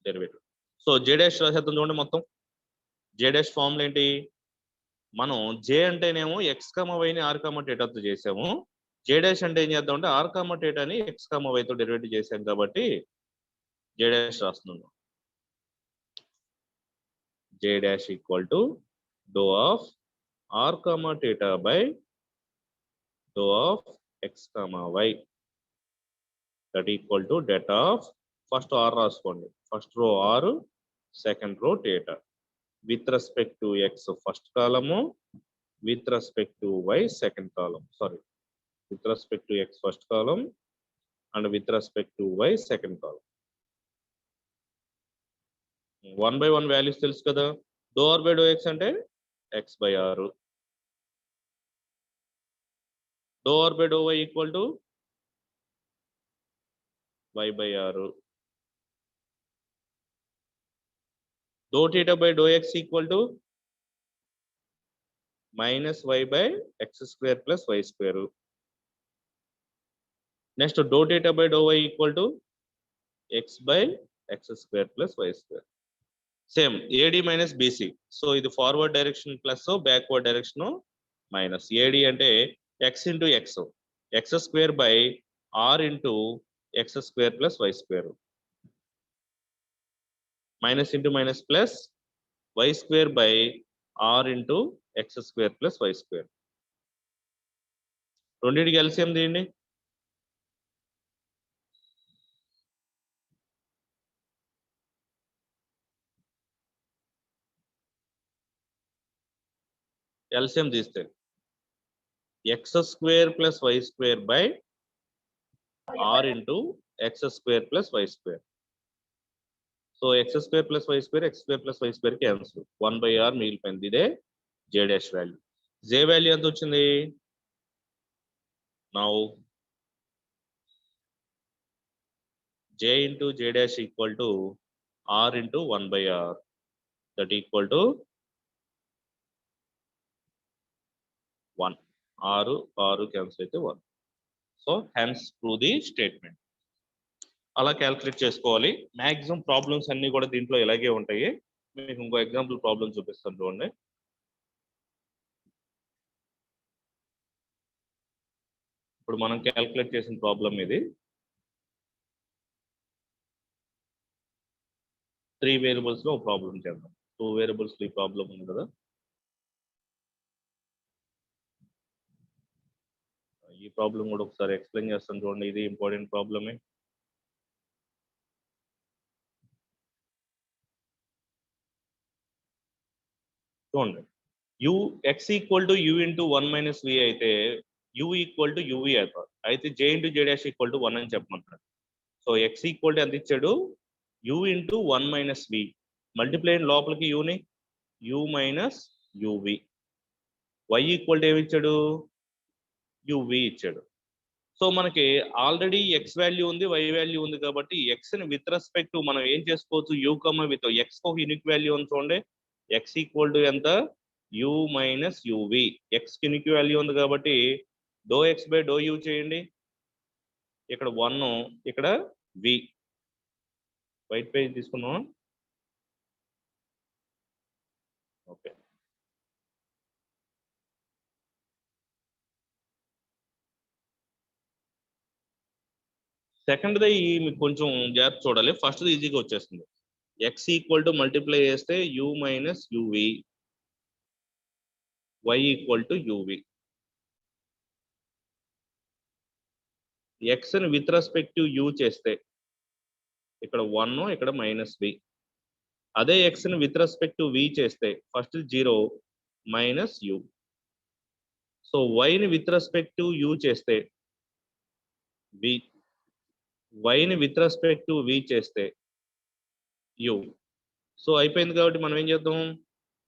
Speaker 1: డెరివేటివ్. సో జే డాష్ రాసేద్దాం చూడండి. మొత్తం జే డాష్ ఫార్ములా ఏంటి? మనం జే అంటేనేమో ఎక్స్ కామ వైని ఆర్ కామ థీటాతో చేసాము. జే డాష్ అంటే ఏం చేద్దాం అంటే ఆర్ కామ థీటాని ఎక్స్ కామ వైతో డెరివేటివ్ చేసాం కాబట్టి జే డాష్ రాస్తున్నాను. J dash equal to do of r comma theta by do of x comma y that equal to det of first r రాసుకోండి. First row r, second row theta with respect to x first column, with respect to y second column. Sorry, with respect to x first column and with respect to y second column. 1/1 values తెలుసు కదా. Do r by do x అంటే x/r. Do r by do y equal to y/r. Do theta by do x equal to -y/x square plus y square. Next do theta by do y equal to x/x square plus y square. Same AD minus BC. So ఇది forward direction plus, backward direction minus. AD అంటే x into x square by r into x square plus y square. Minus into minus plus y square by r into x square plus y square. రెండింటికి LCM తీయండి. LCM తీస్తే x square plus y square by r into x square plus y square. So x square plus y square, x square plus y square cancel. 1/r మిగిలిపోయింది. ఇదే J dash value. J value ఎంత వచ్చింది? Now J into J dash equal to r into 1/r that equal to 1. ఆరు cancel అయితే 1. So hence through the statement. అలా calculate చేసుకోవాలి. Maximum problems అన్ని కూడా దీంట్లో ఇలాగే ఉంటాయి. మీకు ఇంకో ఎగ్జాంపుల్ ప్రాబ్లం చూపిస్తాను చూడండి. ఇప్పుడు మనం క్యాల్కులేట్ చేసిన ప్రాబ్లం ఇది. 3 వేరియబుల్స్ లో ఒక ప్రాబ్లం చేద్దాం. 2 వేరియబుల్స్ ఈ ప్రాబ్లం ఉంది కదా. ఈ ప్రాబ్లం కూడా ఒకసారి ఎక్స్ప్లెయిన్ చేస్తాను చూడండి. ఇది ఇంపార్టెంట్ ప్రాబ్లమే. చూడండి, you X equal to you into 1 - v అయితే యూ ఈక్వల్ టు యూవీ అవుతారు. అయితే జే into J dash equal to 1 అని చెప్పమంటారు. సో ఎక్స్ ఈక్వల్ టు ఎంత ఇచ్చాడు? You into 1 - v. మల్టిప్లై లోపలికి యూని u minus uv. Y equal to ఏమి ఇచ్చాడు? యూవి ఇచ్చాడు. సో మనకి ఆల్రెడీ ఎక్స్ వాల్యూ ఉంది, వై వాల్యూ ఉంది కాబట్టి ఎక్స్ ని విత్ రెస్పెక్ట్ మనం ఏం చేసుకోవచ్చు? యూ కమ విత్ ఎక్స్ ఒక యూనిక్ వాల్యూ ఉంది చూడండి. ఎక్స్ ఈక్వల్ టు ఎంత? U minus uv. ఎక్స్ కి యూనిక్ వాల్యూ ఉంది కాబట్టి do x by do u చేయండి. ఇక్కడ 1, ఇక్కడ వి. వైట్ పేజ్ తీసుకుందాం. ఓకే, సెకండ్ది మీకు కొంచెం జాగ్రత్త చూడాలి. ఫస్ట్ది ఈజీగా వచ్చేస్తుంది. ఎక్స్ ఈక్వల్ టు మల్టిప్లై చేస్తే u minus uv, y equal to uv. ఎక్స్ని విత్ రెస్పెక్ట్ టు యూ చేస్తే ఇక్కడ 1, ఇక్కడ -v. అదే ఎక్స్ని విత్ రెస్పెక్ట్ టు వి చేస్తే ఫస్ట్ 0 మైనస్ యూ. సో వైని విత్ రెస్పెక్ట్ టు యూ చేస్తే వి, వైని విత్ రెస్పెక్ట్ టు వి చేస్తే యూ. సో అయిపోయింది కాబట్టి మనం ఏం చేద్దాం,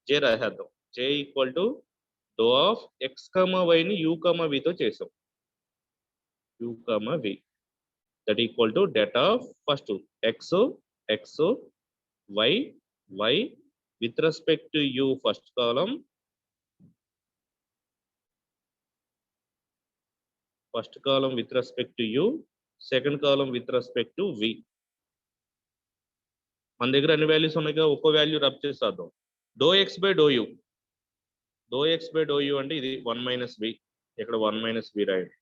Speaker 1: జే రాసేద్దాం. J equal to do of x comma వైని you comma వితో చేసాం. U comma v that equal to det of first x x y y with respect to u first column, first column with respect to u, second column with respect to v. మన దగ్గర అన్ని values ఉన్నాయిగా, ఒక్కో value rub చేసేద్దాం. Do x by do u, do x by do u అంటే ఇది 1 - v, ఇక్కడ 1 - v రాయండి.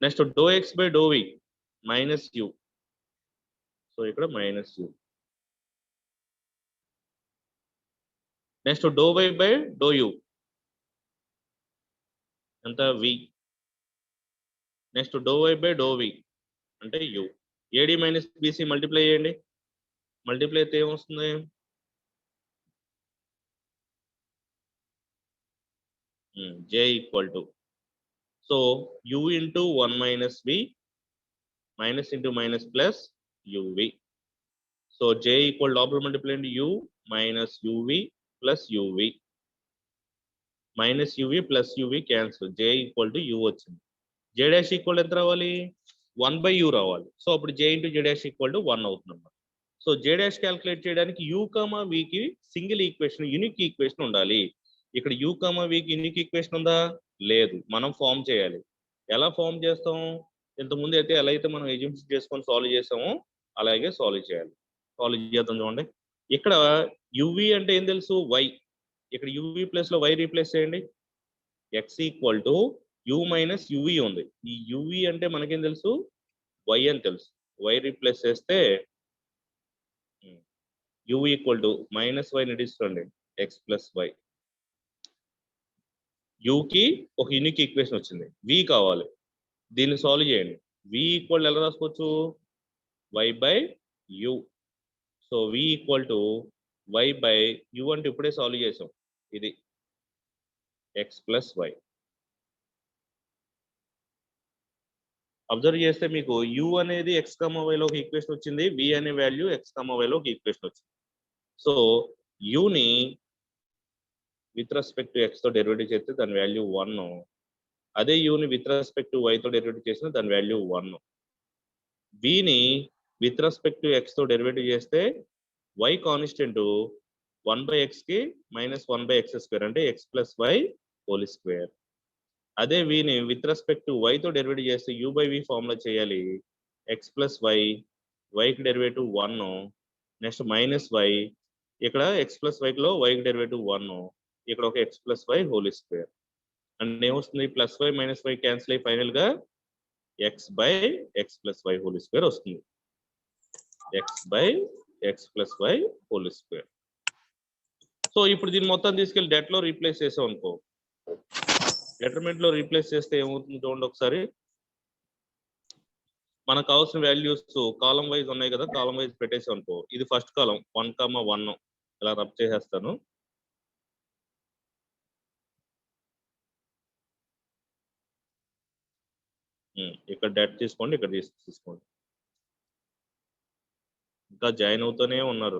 Speaker 1: Next do x by do v minus u, so ఇక్కడ -u. Next do y by do u ఎంత v. Next do y by do v అంటే u. AD minus BC multiply చేయండి. Multiply అయితే ఏమొస్తుంది, j equal to, so u into 1 - v minus into minus plus uv. So j equal లోపల multiply అండి u minus uv plus uv, minus uv plus uv cancel, j equal to u వచ్చింది. j dash equal ఎంత రావాలి, 1/u రావాలి. So అప్పుడు j into j dash equal to 1 అవుతుంది అన్నమాట. So j dash calculate చేయడానికి u comma Vicky single equation, unique equation ఉండాలి. ఇక్కడ u comma Vicky unique equation ఉందా, లేదు. మనం ఫామ్ చేయాలి. ఎలా ఫామ్ చేస్తాం, ఇంతకుముందు అయితే ఎలా అయితే మనం ఎగ్జాంపుల్స్ చేసుకొని సాల్వ్ చేసామో అలాగే సాల్వ్ చేయాలి. సాల్వ్ చేద్దాం చూడండి. ఇక్కడ uv అంటే ఏం తెలుసు, y. ఇక్కడ uv ప్లస్ లో y రీప్లేస్ చేయండి. x equal to u minus uv ఉంది. ఈ uv అంటే మనకేం తెలుసు, y అని తెలుసు. y రీప్లేస్ చేస్తే u equal to minus y తీసుకోండి, x ప్లస్ y. కి ఒక యూనిక్ ఈక్వేషన్ వచ్చింది, v కావాలి. దీన్ని సాల్వ్ చేయండి. v ఈక్వల్ ఎలా రాసుకోవచ్చు, y by u. So v equal to y by u అంటే ఇప్పుడే సాల్వ్ చేసాం, ఇది x ప్లస్ y. అబ్జర్వ్ చేస్తే మీకు u అనేది x, y లో ఒక ఈక్వేషన్ వచ్చింది, v అనే వాల్యూ x, y లో ఒక ఈక్వేషన్ వచ్చింది. సో ని విత్ రెస్పెక్ట్ టు x తో డెరివేటివ్ చేస్తే దాని వాల్యూ 1. అదే ని విత్ రెస్పెక్ట్ టు y తో డెరివేటివ్ చేస్తే దాని వాల్యూ 1. ని విత్ రెస్పెక్ట్ టు x తో డెరివేటివ్ చేస్తే y కాన్స్టెంట్ 1/x కి -1/x² అంటే x plus y whole square. అదే విని విత్ రెస్పెక్ట్ టు y తో డెరివేటివ్ చేస్తే u/v ఫార్ములా చేయాలి. x ప్లస్ y, y కి డెరివేటివ్ 1, నెక్స్ట్ మైనస్ y, ఇక్కడ x ప్లస్ y లో y కి డెరివేటివ్ 1, ఇక్కడ ఒక x plus y whole square. And ఏమొస్తుంది, plus y minus y cancel అయ్యి ఫైనల్ గా x by x plus y whole square వస్తుంది. x by x plus y whole square. So ఇప్పుడు దీన్ని మొత్తం తీసుకెళ్ళి డెట్ లో రీప్లేస్ చేసాం అనుకో, డెటర్మినెంట్ లో రీప్లేస్ చేస్తే ఏమవుతుంది చూడండి ఒకసారి. మనకు కావాల్సిన వాల్యూస్ కాలం వైజ్ ఉన్నాయి కదా, కాలం వైజ్ పెట్టేసాం అనుకో. ఇది ఫస్ట్ కాలం 1,1 ఇలా రబ్ చేసేస్తాను. ఇక్కడ డెట్ తీసుకోండి, ఇక్కడ తీసుకోండి. ఇంకా జాయిన్ అవుతూనే ఉన్నారు.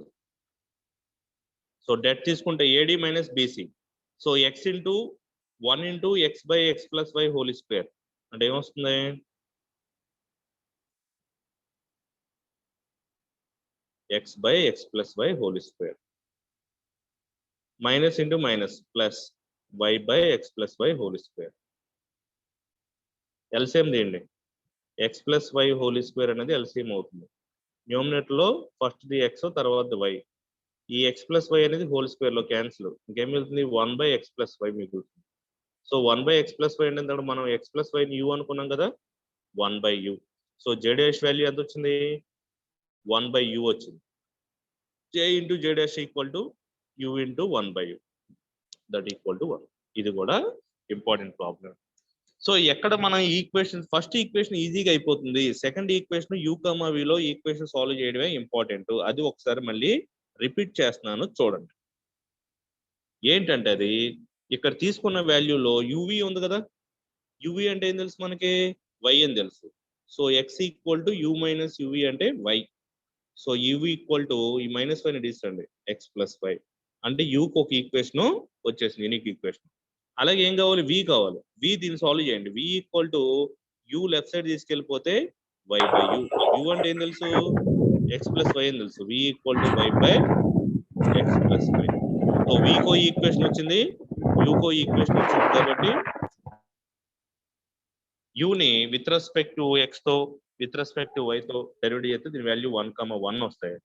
Speaker 1: సో డెట్ తీసుకుంటే AD minus BC, so x into 1 into x by x plus y whole square అంటే ఏమొస్తుంది, x by x plus y whole square minus into minus plus y by x plus y whole square. LCM తీయండి, x plus y whole square అనేది LCM అవుతుంది. Numerator లో first ది x తర్వాత y, ఈ x plus y అనేది whole square లో cancel, ఇంకేం మిగులుతుంది 1/x ప్లస్ వై మిగులుతుంది. సో 1/x ప్లస్ వై అంటే మనం ఎక్స్ ప్లస్ వైని యూ అనుకున్నాం కదా, 1/u. So j dash value ఎంత వచ్చింది? 1/u వచ్చింది. j into j dash equal to u into 1/u, that equal to 1. ఇది కూడా ఇంపార్టెంట్ ప్రాబ్లం. సో ఎక్కడ మనం ఈక్వేషన్, ఫస్ట్ ఈక్వేషన్ ఈజీగా అయిపోతుంది, సెకండ్ ఈక్వేషన్ u, vలో ఈక్వేషన్ సాల్వ్ చేయడమే ఇంపార్టెంట్. అది ఒకసారి మళ్ళీ రిపీట్ చేస్తున్నాను చూడండి. ఏంటంటే అది ఇక్కడ తీసుకున్న వాల్యూలో uv ఉంది కదా, uv అంటే ఏం తెలుసు మనకి? y అని తెలుసు. So x equal to u minus uv అంటే y. So uv equal to ఈ -y ని తీసుకోండి, x ప్లస్ y అంటే u కు ఒక ఈక్వేషన్ వచ్చేసింది, యూనిక్ ఈక్వేషన్. అలాగే ఏం కావాలి? v కావాలి. v దీన్ని సాల్వ్ చేయండి. v equal to u left side తీసుకెళ్ళిపోతే y బై u. u అంటే ఏం తెలుసు? x ప్లస్ y అని తెలుసు. v equal to y by x plus y. So v co equation వచ్చింది, u కో ఈక్వేషన్ వచ్చింది. కాబట్టి u ని విత్ రెస్పెక్ట్ టు x తో, విత్ రెస్పెక్ట్ టు y తో డెరివేటివ్ చేస్తే దీని వాల్యూ 1,1 వస్తాయి.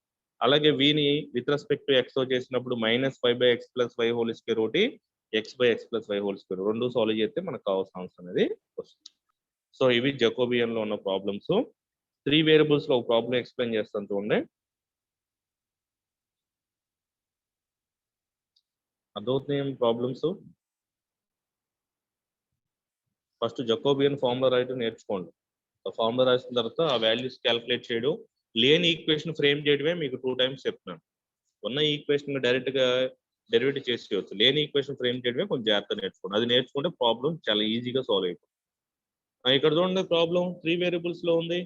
Speaker 1: అలాగే v ని విత్ రెస్పెక్ట్ టు x తో చేసినప్పుడు -5/x plus y whole square ఒకటి, x by x plus y whole square రెండు సాల్వ్ చేస్తే మనకు కావాల్సిన ఆన్సర్ అనేది వస్తుంది. సో ఇవి జకోబియన్ లో ఉన్న ప్రాబ్లమ్స్. 3 వేరియబుల్స్ లో ఒక ప్రాబ్లం ఎక్స్ప్లెయిన్ చేస్తాను చూడండి. అర్థమవుతున్నాయి ప్రాబ్లమ్స్? ఫస్ట్ జకోబియన్ ఫార్ములా రాయడం నేర్చుకోండి. ఫార్ములా రాసిన తర్వాత ఆ వాల్యూస్ క్యాలిక్యులేట్ చేయడం, లేని ఈక్వేషన్ ఫ్రేమ్ చేయడమే మీకు 2 టైమ్స్ చెప్తున్నాను. ఉన్న ఈక్వేషన్ డైరెక్ట్ గా డెరివేటివ్ చేసేయచ్చు, లేని ఈక్వేషన్ ఫ్రేమ్ చేయడమే కొంచెం జాగ్రత్తగా నేర్చుకోండి. అది నేర్చుకుంటే ప్రాబ్లం చాలా ఈజీగా సాల్వ్ అయిపోతుంది. ఇక్కడ చూడండి ప్రాబ్లం 3 వేరియబుల్స్ లో ఉంది.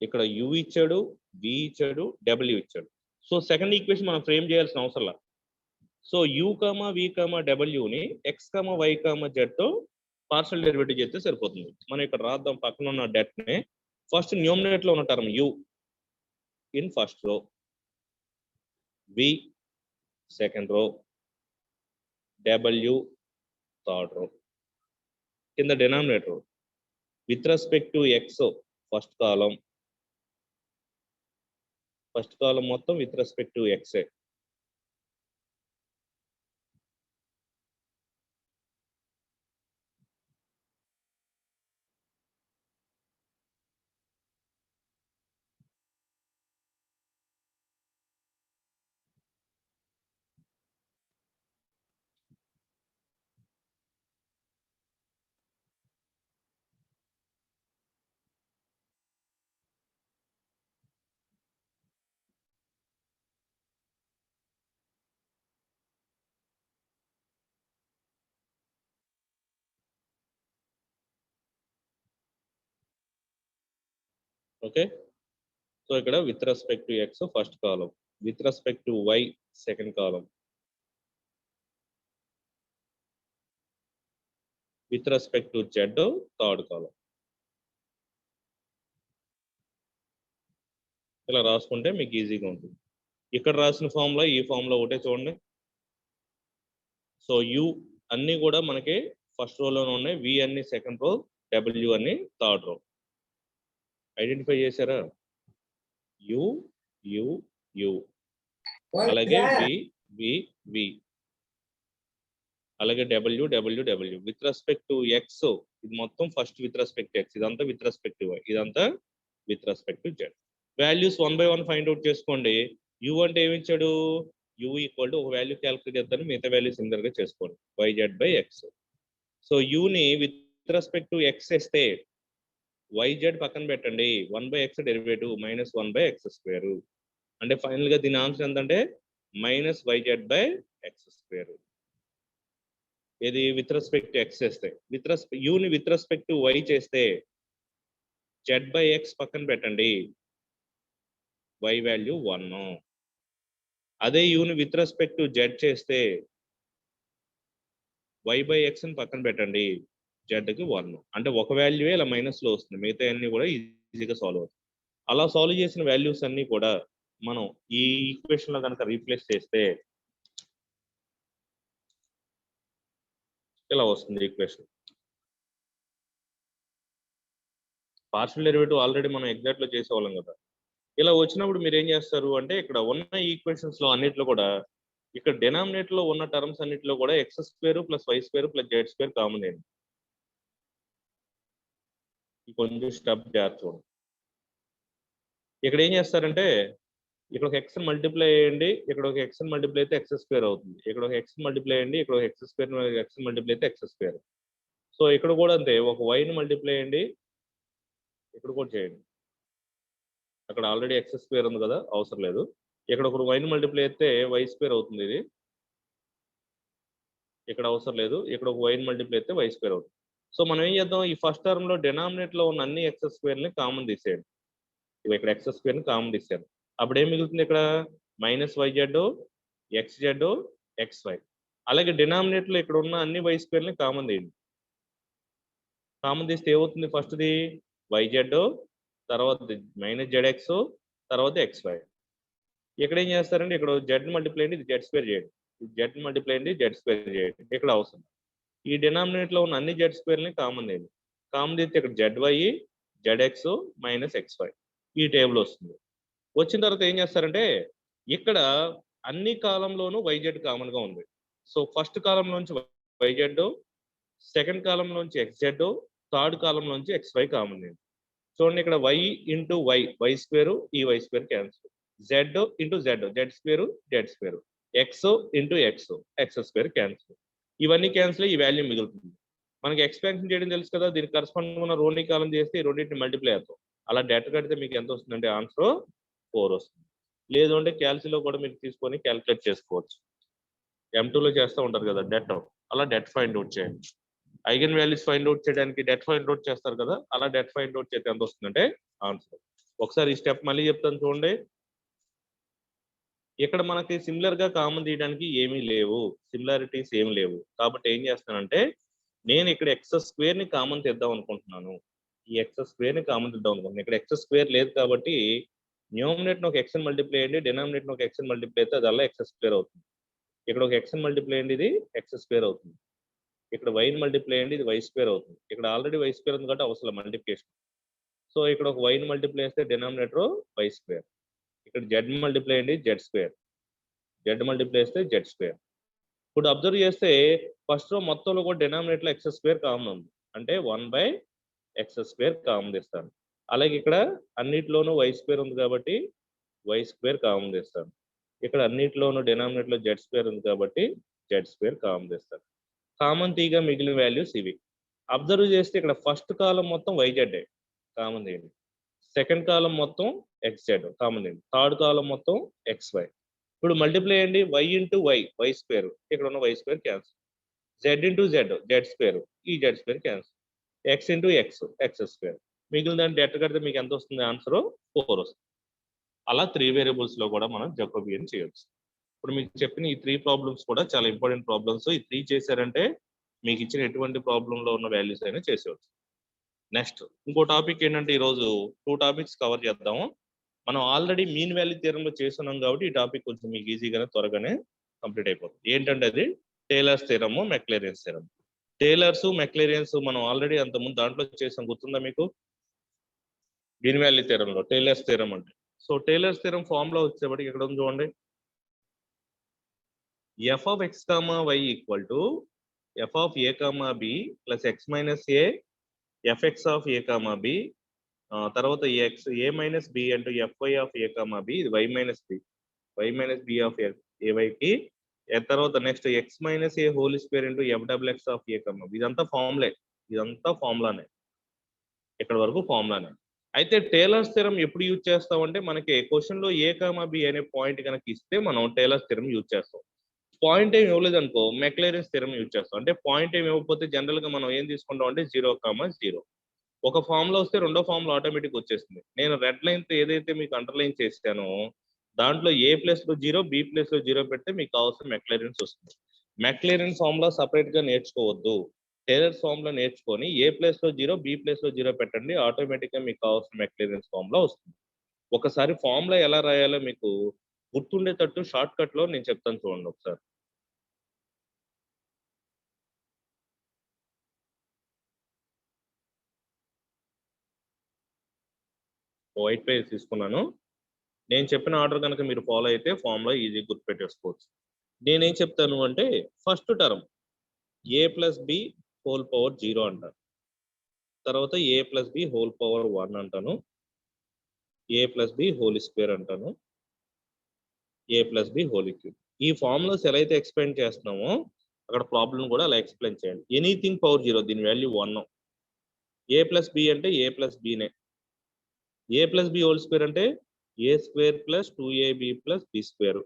Speaker 1: ఇక్కడ u ఇచ్చాడు, v ఇచ్చాడు, w ఇచ్చాడు. సో సెకండ్ ఈక్వేషన్ మనం ఫ్రేమ్ చేయాల్సిన అవసరం లేదు. సో u, v, w ని x, y, z తో పార్షియల్ డెరివేటివ్ చేస్తే సరిపోతుంది. మనం ఇక్కడ రాద్దాం పక్కన ఉన్న డెట్ ని. ఫస్ట్ న్యూమరేటర్ లో ఉన్న term u in first row, v second row, w third row. కింద denominator with respect to x first column, first column మొత్తం with respect to x. Okay, so ఇక్కడ with respect to x first column, with respect to y second column, with respect to z third column. ఇలా రాసుకుంటే మీకు ఈజీగా ఉంటుంది. ఇక్కడ రాసిన formula ఈ ఫార్ములా ఒకటే చూడండి. సో u అన్ని కూడా మనకి ఫస్ట్ రోలోనే ఉన్నాయి, v అన్ని సెకండ్ రో, w అన్ని థర్డ్ రో. ఐడెంటిఫై చేశారా? u u u, అలాగే v v v, అలాగే w w w. With respect to x ఇది మొత్తం ఫస్ట్ విత్ రెస్పెక్ట్ x, ఇదంతా విత్ రెస్పెక్ట్ టు y, ఇదంతా with respect to z. Values 1 by 1 find out చేసుకోండి. u అంటే ఏమి ఇచ్చాడు? u ఈక్వల్ టు ఒక వాల్యూ క్యాలిక్యులేట్ చేస్తాను, మిగతా వాల్యూ సిమిలర్ గా చేసుకోండి, yz by x. So u ని విత్ రెస్పెక్ట్ టు x ఇస్తే yz పక్కన పెట్టండి, 1/x derivative -1 by x square. అంటే ఫైనల్ గా దీని ఆన్సర్ ఎంతంటే -yz బై x స్క్వేర్. ఇది విత్ రెస్పెక్ట్ టు x చేస్తే, u ని విత్ రెస్పెక్ట్ టు y చేస్తే z బై x పక్కన పెట్టండి, y వాల్యూ 1. అదే u ని విత్ రెస్పెక్ట్ టు z చేస్తే y బై x ని పక్కన పెట్టండి, z కి 1. అంటే ఒక వాల్యూ ఇలా మైనస్ లో వస్తుంది, మిగతా అన్ని కూడా ఈజీగా సాల్వ్ అవుతుంది. అలా సాల్వ్ చేసిన వాల్యూస్ అన్ని కూడా మనం ఈ ఈక్వేషన్ లో కనుక రీప్లేస్ చేస్తే ఇలా వస్తుంది ఈక్వేషన్. పార్షియల్ డెరివేటివ్ ఆల్రెడీ మనం ఎగ్జాక్ట్ లో చేసేవాళ్ళం కదా. ఇలా వచ్చినప్పుడు మీరు ఏం చేస్తారు అంటే ఇక్కడ ఉన్న ఈక్వేషన్స్ లో అన్నిట్లో కూడా ఇక్కడ డినామినేటర్ లో ఉన్న టర్మ్స్ అన్నిటిలో కూడా x square plus y square plus z square common అయింది. కొంచెం స్టెప్ జాగ్రత్త చూడండి. ఇక్కడ ఏం చేస్తారంటే ఇక్కడ ఒక ఎక్స్ మల్టిప్లై చేయండి, ఇక్కడ ఒక ఎక్స్ మల్టిప్లై అయితే ఎక్స్ స్క్వేర్ అవుతుంది, ఇక్కడ ఒక ఎక్స్ మల్టిప్లై చేయండి, ఇక్కడ ఒక ఎక్స్ స్క్వేర్ ఎక్స్ మల్టిప్లై అయితే ఎక్స్ స్క్వేర్. సో ఇక్కడ కూడా అంతే, ఒక వైని మల్టిప్లై చేయండి, ఇక్కడ కూడా చేయండి. అక్కడ ఆల్రెడీ ఎక్స్ స్క్వేర్ ఉంది కదా, అవసరం లేదు. ఇక్కడ ఒక వైని మల్టిప్లై అయితే వై స్క్వేర్ అవుతుంది, ఇది ఇక్కడ అవసరం లేదు. ఇక్కడ ఒక వైని మల్టిప్లై అయితే వై స్క్వేర్ అవుతుంది. సో మనం ఏం చేద్దాం, ఈ ఫస్ట్ టర్మ్ లో డినామినేటర్ లో ఉన్న అన్ని ఎక్స్ స్క్వేర్ ని కామన్ తీసేయండి. ఇక్కడ ఎక్స్ స్క్వేర్ ని కామన్ తీసేయండి. అప్పుడు ఏం మిగులుతుంది, ఇక్కడ minus y z x z x y. అలాగే డినామినేటర్ లో ఇక్కడ ఉన్న అన్ని వై స్క్వేర్ ని కామన్ తీయండి. కామన్ తీస్తే ఏమవుతుంది, ఫస్ట్ది వైజెడ్, తర్వాత మైనస్ జెడ్ ఎక్స్, తర్వాత ఎక్స్ వై. ఇక్కడ ఏం చేస్తారంటే ఇక్కడ జెడ్ మల్టిప్లై అండి, ఇది జెడ్ స్క్వేర్ చేయండి, జెడ్ మల్టిప్లై అండి జెడ్ స్క్వేర్ చేయండి. ఇక్కడ అవసరం ఈ డినామినేటర్ లో ఉన్న అన్ని జెడ్ స్క్వేర్ ని కామన్ తీయండి. కామన్ తీస్తే ఇక్కడ z y z x minus X why ఈ టేబుల్ వస్తుంది. వచ్చిన తర్వాత ఏం చేస్తారంటే ఇక్కడ అన్ని కాలంలోనూ వైజెడ్ కామన్ గా ఉంది. సో ఫస్ట్ కాలం నుంచి వైజెడ్, సెకండ్ కాలం నుంచి ఎక్స్జెడ్, థర్డ్ కాలం నుంచి ఎక్స్ వై కామన్ ఉంది. చూడండి ఇక్కడ y into y y square, ఈ y square cancel, z into z z square z square, x into x x square cancel. ఇవన్నీ cancel, ఈ value మిగులుతుంది. మనకి ఎక్స్పాన్షన్ చేయడం తెలుసు కదా, దీనికి కరస్పాండింగ్ ఉన్న రోని కాలం చేస్తే ఈ రెండింటిని మల్టిప్లై అవుతాం. అలా డేటా కడితే మీకు ఎంత వస్తుందంటే ఆన్సర్ 4 వస్తుంది. లేదు అంటే క్యాల్సిలో కూడా మీరు తీసుకొని క్యాలిక్యులేట్ చేసుకోవచ్చు. M2 లో చేస్తూ ఉంటారు కదా డెట్, అలా డెట్ ఫైండ్ అవుట్ చేయండి. ఐగన్ వాల్యూస్ ఫైండ్ అవుట్ చేయడానికి డెట్ ఫైండ్ అవుట్ చేస్తారు కదా, అలా డెట్ ఫైండ్ అవుట్ చేస్తే ఎంత వస్తుందంటే ఆన్సర్. ఒకసారి ఈ స్టెప్ మళ్ళీ చెప్తాను చూడండి. ఇక్కడ మనకి సిమిలర్ గా కామన్ తీయడానికి ఏమీ లేవు, సిమిలారిటీస్ ఏమి లేవు. కాబట్టి ఏం చేస్తానంటే నేను ఇక్కడ ఎక్స్ స్క్వేర్ ని కామన్ తెద్దాం అనుకుంటున్నాను. ఈ ఎక్స్ స్క్వేర్ ని కామన్ తెద్దాం అనుకుంటున్నాను. ఇక్కడ ఎక్స్ స్క్వేర్ లేదు కాబట్టి న్యూమినేటర్ ఒక ఎక్స్ మల్టిప్లై అయ్యండి, డినామినేటర్ ఒక ఎక్స్ మల్టిప్లై అయితే అది అలా ఎక్స్ స్క్వేర్ అవుతుంది. ఇక్కడ ఒక ఎక్స్ మల్టిప్లై అయ్యండి, ఇది ఎక్స్ స్క్వేర్ అవుతుంది. ఇక్కడ వైని మల్టిప్లై అయ్యండి, ఇది వై స్క్వేర్ అవుతుంది. ఇక్కడ ఆల్రెడీ వై స్క్వేర్ ఉంది కాబట్టి అవసరం మల్టిప్లికేషన్. సో ఇక్కడ ఒక వైని మల్టిప్లై చేస్తే డినామినేటర్ వై స్క్వేర్, ఇక్కడ జెడ్ మల్టిప్లై అయ్యండి జెడ్ స్క్వేర్, జెడ్ మల్టిప్లై చేస్తే జెడ్ స్క్వేర్. ఇప్పుడు అబ్జర్వ్ చేస్తే ఫస్ట్ రో మొత్తంలో కూడా డినామినేటర్ లో ఎక్స్ స్క్వేర్ కామన్ ఉంది, అంటే 1/x స్క్వేర్ కామన్ తీస్తాను. అలాగే ఇక్కడ అన్నిటిలోనూ వై స్క్వేర్ ఉంది కాబట్టి వై స్క్వేర్ కామన్ తీస్తాను. ఇక్కడ అన్నిటిలోనూ డినామినేటర్ లో జెడ్ స్క్వేర్ ఉంది కాబట్టి జెడ్ స్క్వేర్ కామన్ తీస్తాను. కామన్ తీగా మిగిలిన వాల్యూస్ ఇవి. అబ్జర్వ్ చేస్తే ఇక్కడ ఫస్ట్ కాలం మొత్తం వైజెడ్ కామన్ తీయండి, సెకండ్ కాలం మొత్తం ఎక్స్జెడ్ కామన్ తీయండి, థర్డ్ కాలం మొత్తం ఎక్స్ వై. ఇప్పుడు మల్టిప్లై అయ్యండి, y into y y square, ఇక్కడ ఉన్న y square cancel, z into z z square, ఈ z square cancel, x into x x square. మిగిలిన దాన్ని డెట్ కడితే మీకు ఎంత వస్తుంది, ఆన్సర్ 4 వస్తుంది. అలా 3 వేరియబుల్స్ లో కూడా మనం జాకోబియన్ చేయొచ్చు. ఇప్పుడు మీకు చెప్పిన ఈ 3 ప్రాబ్లమ్స్ కూడా చాలా ఇంపార్టెంట్ ప్రాబ్లమ్స్. ఈ 3 చేశారంటే మీకు ఇచ్చిన ఎటువంటి ప్రాబ్లంలో ఉన్న వాల్యూస్ అయినా చేసేవచ్చు. నెక్స్ట్ ఇంకో టాపిక్ ఏంటంటే ఈరోజు 2 టాపిక్స్ కవర్ చేద్దాము. మనం ఆల్రెడీ మీన్ వాల్యూ థియరంలో చేస్తున్నాం కాబట్టి ఈ టాపిక్ కొంచెం మీకు ఈజీగానే త్వరగానే కంప్లీట్ అయిపోతుంది. ఏంటంటే అది టేలర్స్ థియరమ్, మెక్లేరియన్స్ థియరమ్. టేలర్స్ మెక్లేరియన్స్ మనం ఆల్రెడీ అంతకుముందు దాంట్లో చేసాం, గుర్తుందా మీకు? మీన్ వాల్యూ థియరంలో టేలర్స్ థియరమ్ అంటే. సో టేలర్స్ థియరమ్ ఫార్ములా వచ్చేప్పటికి ఇక్కడ ఉంది చూడండి, f of x comma y equal to f of a comma b plus x minus a fx of a comma b, తర్వాత x a minus b into fy of a comma b, ఇది y minus b of ay కి, తర్వాత next x minus a whole square into f double x of a comma b. ఇదంతా ఫార్ములానే, ఇక్కడ వరకు ఫార్ములానే. అయితే tailors theorem ఎప్పుడు use చేస్తామంటే మనకి క్వశ్చన్ లో a కామా b అనే పాయింట్ కనుక ఇస్తే మనం టేలర్స్ థియరమ్ యూజ్ చేస్తాం. పాయింట్ ఏమి ఇవ్వలేదు అనుకో మెక్లేరియన్స్ థియరమ్ యూజ్ చేస్తాం. అంటే పాయింట్ ఏమి ఇవ్వకపోతే జనరల్ గా మనం ఏం తీసుకుంటాం అంటే 0,0. ఒక ఫార్ములా వస్తే రెండో ఫార్ములా ఆటోమేటిక్ వచ్చేస్తుంది. నేను రెడ్ లైన్ తో ఏదైతే మీకు అండర్లైన్ చేస్తానో దాంట్లో ఏ ప్లేస్ లో 0 బి ప్లేస్ లో 0 పెడితే మీకు కావాల్సిన మెక్లేరియన్స్ వస్తుంది. మెక్లేరియన్ ఫార్ములా సపరేట్ గా నేర్చుకోవద్దు, టేలర్స్ ఫార్ములా నేర్చుకొని ఏ ప్లేస్ లో 0 బి ప్లేస్ లో 0 పెట్టండి, ఆటోమేటిక్ గా మీకు కావాల్సిన మెక్లేరియన్స్ ఫార్ములా వస్తుంది. ఒకసారి ఫార్ములా ఎలా రాయాలో మీకు గుర్తుండేటట్టు షార్ట్ కట్ లో నేను చెప్తాను చూడండి ఒకసారి. వైట్ పేజ్ తీసుకున్నాను. నేను చెప్పిన ఆర్డర్ కనుక మీరు ఫాలో అయితే ఫార్ములా ఈజీ గుర్తుపెట్టేసుకోవచ్చు. నేనేం చెప్తాను అంటే ఫస్ట్ టర్మ్ ఏ ప్లస్ బి హోల్ పవర్ 0 అంటాను. తర్వాత ఏ ప్లస్ బి హోల్ పవర్ 1 అంటాను. ఏ ప్లస్ బి హోల్ స్క్వేర్ అంటాను. ఏ ప్లస్ బి హోల్ క్యూబ్. ఈ ఫార్ములాస్ ఎలా అయితే ఎక్స్ప్లెయిన్ చేస్తున్నామో అక్కడ ప్రాబ్లం కూడా అలా ఎక్స్ప్లెయిన్ చేయండి. ఎనీథింగ్ పవర్ 0 దీని వాల్యూ 1. ఏ ప్లస్ బి అంటే ఏ ప్లస్ బినే. A plus b whole square అంటే a square plus 2ab plus b square.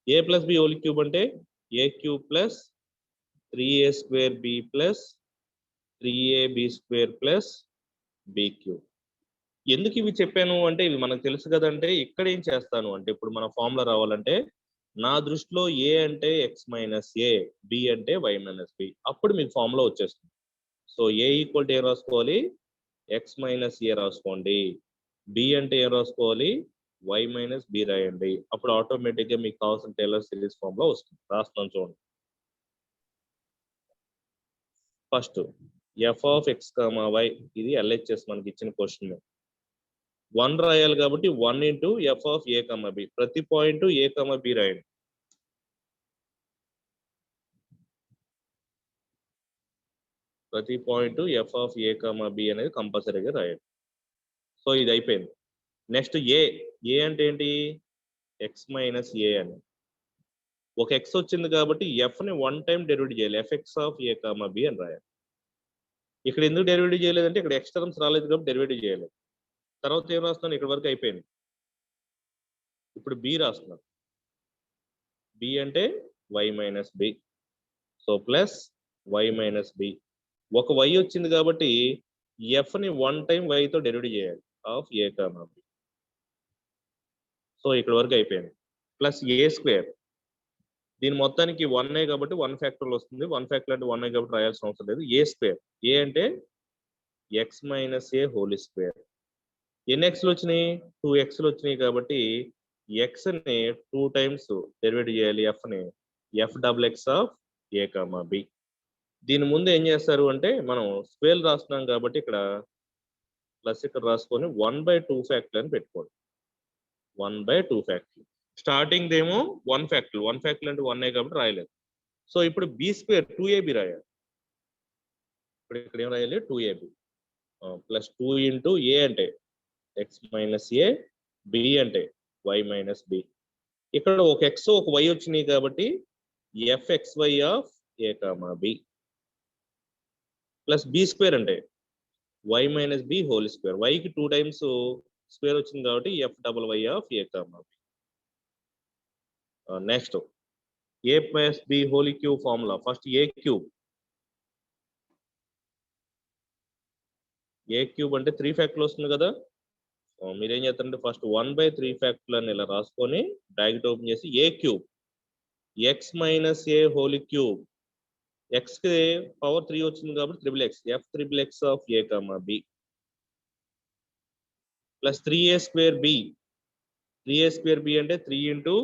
Speaker 1: A plus b whole cube అంటే a cube plus 3a square b plus 3ab square plus b cube. ఎందుకు ఇవి చెప్పాను అంటే ఇవి మనకు తెలుసు కదంటే ఇక్కడ ఏం చేస్తాను అంటే ఇప్పుడు మన ఫార్ములా రావాలంటే నా దృష్టిలో ఏ అంటే ఎక్స్ మైనస్ ఏ, బి అంటే వై మైనస్ బి. అప్పుడు మీకు ఫార్ములా వచ్చేస్తుంది. సో ఏ ఈక్వల్ టు ఏం రాసుకోవాలి, ఎక్స్ మైనస్ ఏ రాసుకోండి. బి అంటే ఏం రాసుకోవాలి, వై మైనస్ బి రాయండి. అప్పుడు ఆటోమేటిక్గా మీకు కావాల్సిన టేలర్ సిరీస్ ఫార్ములా వస్తుంది. రాస్తున్నాను చూడండి. First f of x comma y, ఇది ఎల్హెచ్ఎస్ మనకి ఇచ్చిన క్వశ్చన్. 1 రాయాలి కాబట్టి 1 into f of a comma b. ప్రతి పాయింట్ ఏ కమ బి రాయండి. ప్రతి point f of a comma b అనేది కంపల్సరీగా రాయండి. సో ఇది అయిపోయింది. నెక్స్ట్ ఏ అంటే ఏంటి, ఎక్స్ మైనస్ ఏ అని. ఒక ఎక్స్ వచ్చింది కాబట్టి ఎఫ్ని 1 టైం డెరివేట్ చేయాలి. F x of a comma b అని రాయాలి. ఇక్కడ ఎందుకు డెరివేట్ చేయలేదంటే ఇక్కడ ఎక్స్ టర్మ్స్ రాలేదు కాబట్టి డెరివేట్ చేయాలి. తర్వాత ఏం రాస్తున్నాను, ఇక్కడ వరకు అయిపోయింది. ఇప్పుడు బి రాస్తున్నాను. బి అంటే y minus b. So plus y minus b. ఒక వై వచ్చింది కాబట్టి ఎఫ్ని 1 టైం వైతో డెరివేట్ చేయాలి ఆఫ్ ఏ కామా బి. సో ఇక్కడ వరకు అయిపోయింది. Plus a square. దీని మొత్తానికి 1 కాబట్టి 1 ఫ్యాక్టర్లు వస్తుంది. 1 ఫ్యాక్టర్ అంటే 1 కాబట్టి రాయాల్సిన అవసరం లేదు. ఏ స్క్వేర్. ఏ అంటే x minus a whole square. ఎన్ని ఎక్స్లు వచ్చినాయి, 2 ఎక్స్లు వచ్చినాయి కాబట్టి ఎక్స్ని 2 టైమ్స్ డెరివేట్ చేయాలి ఎఫ్ని. F double x of a comma b. దీని ముందు ఏం చేస్తారు అంటే మనం స్క్వేర్ రాస్తున్నాం కాబట్టి ఇక్కడ ప్లస్ ఇక్కడ రాసుకొని 1/2 ఫ్యాక్టర్ అని పెట్టుకోండి. 1/2 ఫ్యాక్టర్. స్టార్టింగ్ దేమో 1 ఫ్యాక్టర్. 1 ఫ్యాక్టర్ అంటే 1 కాబట్టి రాయలేదు. సో ఇప్పుడు బి స్క్వేర్ 2ab రాయాలి. ఇప్పుడు ఇక్కడ ఏం రాయాలి, 2ab ప్లస్ 2 ఇంటూ ఏ అంటే ఎక్స్ మైనస్ ఏ, బి అంటే వై మైనస్ బి. ఇక్కడ ఒక ఎక్స్ ఒక వై వచ్చినాయి కాబట్టి f x y of a comma b. Plus b square అంటే y minus b whole square. వైకి 2 టైమ్స్ స్క్వేర్ వచ్చింది కాబట్టి f double y of a comma b. Next a plus b whole cube formula. First a cube. A cube అంటే 3 ఫ్యాక్టర్లు వస్తుంది కదా. మీరేం చేస్తారంటే first 1/3 ఫ్యాక్టర్లు అని ఇలా రాసుకొని బ్రాకెట్ ఓపెన్ చేసి a cube x minus a whole cube. X కి పవర్ 3 వచ్చింది కాబట్టి triple x, f triple x of a comma b. Plus 3a square b. 3a square b అంటే 3 into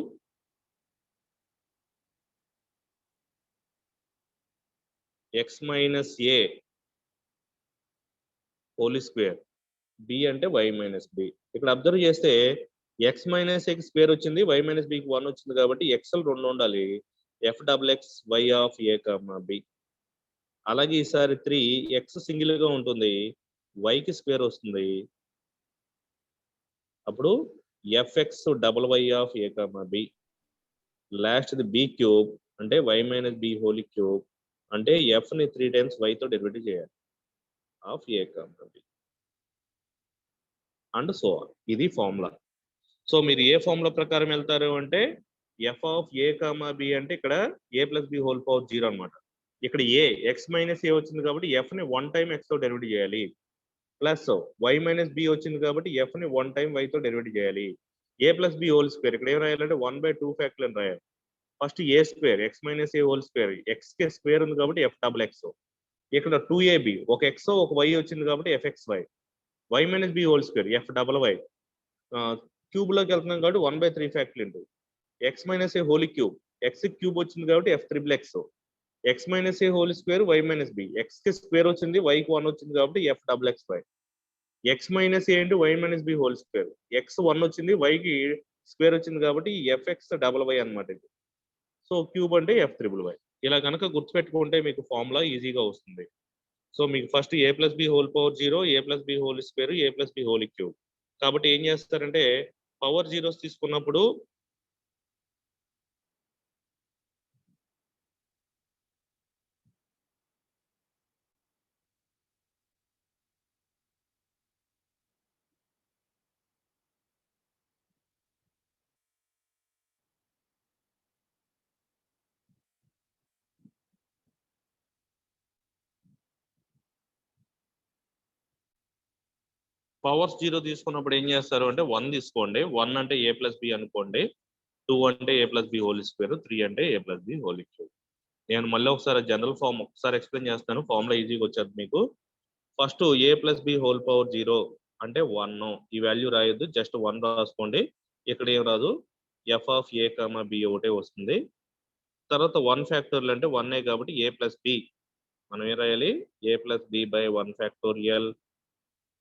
Speaker 1: x minus a whole square. B అంటే y minus b. ఇక్కడ observe చేస్తే x minus ఏకి square వచ్చింది, y minus బికి 1 వచ్చింది కాబట్టి ఎక్స్ఎల్ 2 ఉండాలి. F double x y of a comma B. అలాగే ఈసారి 3 ఎక్స్ సింగిల్ గా ఉంటుంది, వైకి స్క్వేర్ వస్తుంది. అప్పుడు f x double y of a comma b. Last the b cube అంటే y minus b whole cube అంటే ఎఫ్ని 3 టైమ్స్ వైతో డెరివేట్ చేయాలి of a comma b. And so ఇది ఫార్ములా. సో మీరు ఏ ఫార్ములా ప్రకారం వెళ్తారు అంటే f of a comma b అంటే ఇక్కడ a plus b whole power 0 అనమాట. ఇక్కడ ఏ ఎక్స్ మైనస్ ఏ వచ్చింది కాబట్టి ఎఫ్ని 1 టైం ఎక్స్తో డెరివేట్ చేయాలి. ప్లస్ వై మైనస్ బి వచ్చింది కాబట్టి ఎఫ్ని 1 టైం వైతో డెరివేట్ చేయాలి. ఏ ప్లస్ బి హోల్ స్క్వేర్ ఇక్కడ ఏం రాయాలంటే 1/2 ఫ్యాక్టర్ అని రాయాలి. First A square x minus a whole square. X కి స్క్వేర్ ఉంది కాబట్టి ఎఫ్ డబుల్ ఎక్స్. ఇక్కడ 2ab ఒక ఎక్స్ ఒక వై వచ్చింది కాబట్టి f x y. Y minus b whole square f double y. Cube లోకి వెళ్తున్నాం కాబట్టి 1/3 factor into x minus a whole cube. X cube వచ్చింది కాబట్టి f triple x. X minus a whole square y minus b. X కి square వచ్చింది, వైకి 1 వచ్చింది కాబట్టి f double x y. X minus a into y minus b whole square. X 1 వచ్చింది, వైకి square వచ్చింది కాబట్టి ఎఫ్ఎక్స్ డబల్ వై అనమాట ఇది. సో క్యూబ్ అంటే ఎఫ్ త్రిబుల్ వై. ఇలా కనుక గుర్తుపెట్టుకుంటే మీకు ఫార్ములా ఈజీగా వస్తుంది. సో మీకు first A plus b whole power 0, A plus b whole square, a plus b whole cube. కాబట్టి ఏం చేస్తారంటే పవర్ జీరోస్ తీసుకున్నప్పుడు పవర్స్ 0 తీసుకున్నప్పుడు ఏం చేస్తారు అంటే 1 తీసుకోండి. 1 అంటే ఏ ప్లస్ బి అనుకోండి, 2 అంటే a plus b whole square, 3 అంటే a plus b whole cube. నేను మళ్ళీ ఒకసారి జనరల్ ఫామ్ ఒకసారి ఎక్స్ప్లెయిన్ చేస్తాను, ఫార్ములా ఈజీగా వచ్చేది మీకు. ఫస్ట్ ఏ ప్లస్ బి హోల్ పవర్ 0 అంటే 1, ఈ వాల్యూ రాయొద్దు, జస్ట్ 1 రాసుకోండి. ఇక్కడ ఏం రాదు, f of a comma b ఒకటే వస్తుంది. తర్వాత 1 ఫ్యాక్టోరియల్ అంటే 1 కాబట్టి ఏ ప్లస్ బి, మనం ఏం రాయాలి, a plus b by 1 factorial.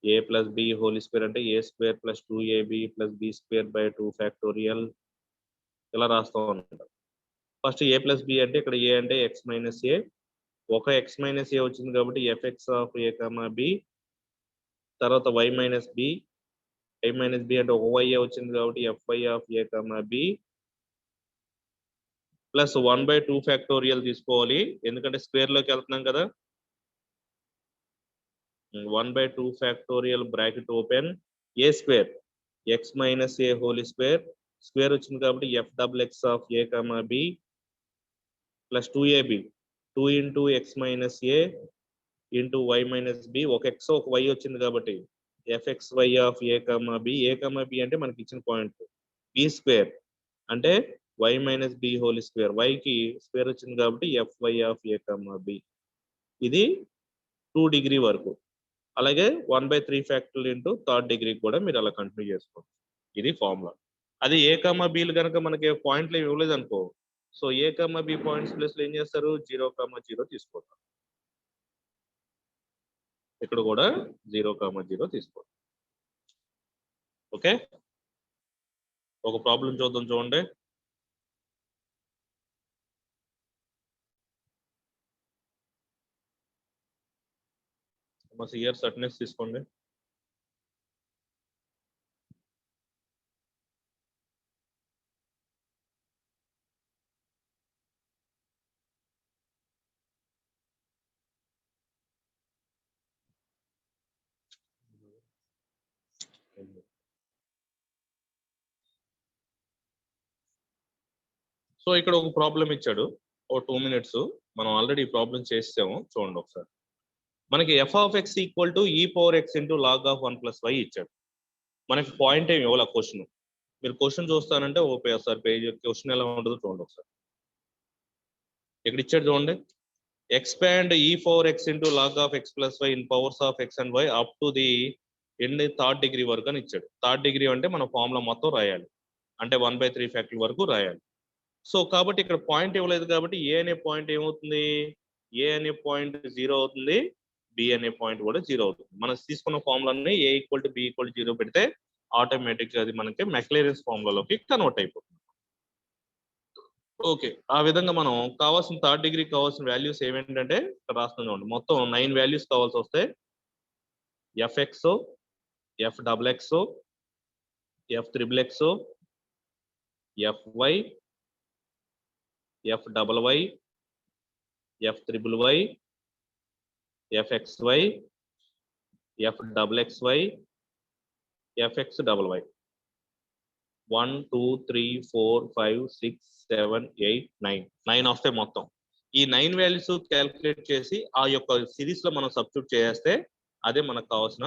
Speaker 1: A plus b whole square అంటే a square plus 2ab plus b square by 2 factorial. ఇలా రాస్తాం అనమాట. ఫస్ట్ ఏ ప్లస్ బి అంటే ఇక్కడ ఏ అంటే ఎక్స్ మైనస్ ఏ, ఒక ఎక్స్ మైనస్ ఏ వచ్చింది కాబట్టి f x of a comma b. తర్వాత y minus b, i minus b అంటే ఒక వై వచ్చింది కాబట్టి f y of a comma b plus 1/2 factorial తీసుకోవాలి, ఎందుకంటే స్క్వేర్ లోకి వెళ్తున్నాం కదా. 1/2 factorial bracket open, a square x minus a whole square, square వచ్చింది కాబట్టి f double x of a comma b plus 2ab, 2 into x minus a into y minus b, ఒక x ఒక y వచ్చింది కాబట్టి f x y of a comma b. A comma b అంటే మనకి ఇచ్చిన point, b square అంటే y minus b whole square, వైకి square వచ్చింది కాబట్టి f y of a comma b. ఇది 2 డిగ్రీ వరకు. అలాగే 1/3 ఫ్యాక్టోరియల్ ఇంటూ 3rd డిగ్రీ కూడా మీరు అలా కంటిన్యూ చేసుకోండి. ఇది ఫార్ములా. అది ఏ కామా బీలు కనుక మనకి పాయింట్లు ఏమి ఇవ్వలేదు అనుకో, సో ఏ కామా బి పాయింట్స్ ప్లేస్ లో ఏం చేస్తారు, 0,0 తీసుకుంటారు. ఇక్కడ కూడా 0,0 తీసుకోండి. ఓకే, ఒక ప్రాబ్లం చూద్దాం, చూడండి. ఇయర్ సర్టనెస్ తీసుకోండి. సో ఇక్కడ ఒక ప్రాబ్లం ఇచ్చాడు, ఓ 2 minutes. మనం ఆల్రెడీ ఈ ప్రాబ్లం చేసాము, చూడండి ఒకసారి. మనకి f of x equal to e power x into log of 1+y ఇచ్చాడు. మనకి పాయింట్ ఏమి ఇవ్వాలి క్వశ్చన్. మీరు క్వశ్చన్ చూస్తానంటే ఒకసారి పేజ్ క్వశ్చన్ ఎలా ఉంటుందో చూడండి ఒకసారి. ఇక్కడ ఇచ్చాడు చూడండి, ఎక్స్పాండ్ ఈ power x into log of x+y in powers of x and y up to the end 3rd degree వరకు అని ఇచ్చాడు. 3rd డిగ్రీ అంటే మన ఫార్ములా మొత్తం రాయాలి, అంటే 1/3 ఫ్యాక్టరీ వరకు రాయాలి. సో కాబట్టి ఇక్కడ పాయింట్ ఇవ్వలేదు కాబట్టి ఏ అనే పాయింట్ ఏమవుతుంది, ఏ అనే పాయింట్ 0 అవుతుంది, బి అనే పాయింట్ కూడా 0 అవుతుంది. మనం తీసుకున్న ఫార్ములాని a equal to b equal to 0 పెడితే ఆటోమేటిక్గా అది మనకి మెక్లేరియన్స్ ఫార్ములాలోకి కన్వర్ట్ అయిపోతుంది. ఓకే, ఆ విధంగా మనం కావాల్సిన 3rd డిగ్రీ కావాల్సిన వాల్యూస్ ఏమేంటంటే ఇక్కడ రాస్తున్నాం, మొత్తం 9 వాల్యూస్ కావాల్సి వస్తే f x, f double x, f triple x, f y, f double y, f triple y, f x y, f double x y, f x double y. 1 2 3 4 5 6 7 8 9 వస్తాయి మొత్తం. ఈ 9 వాల్యూస్ క్యాల్కులేట్ చేసి ఆ యొక్క సిరీస్ లో మనం సబ్స్టిట్యూట్ చేస్తే అదే మనకు కావాల్సిన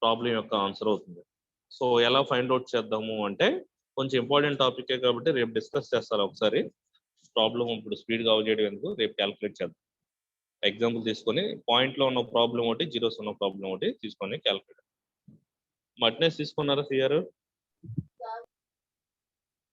Speaker 1: ప్రాబ్లం యొక్క ఆన్సర్ అవుతుంది. సో ఎలా ఫైండ్ అవుట్ చేద్దాము అంటే కొంచెం ఇంపార్టెంట్ టాపికే కాబట్టి రేపు డిస్కస్ చేస్తారు ఒకసారి. ప్రాబ్లం ఇప్పుడు స్పీడ్ గా చేయడం ఎందుకు, రేపు క్యాల్కులేట్ చేద్దాం. ఎగ్జాంపుల్ తీసుకొని పాయింట్ లో ఉన్న ప్రాబ్లం ఒకటి, జీరోస్ ఉన్న ప్రాబ్లం ఒకటి తీసుకొని క్యాల్కులేట్. మట్నెస్ తీసుకున్నారా సిఆర్?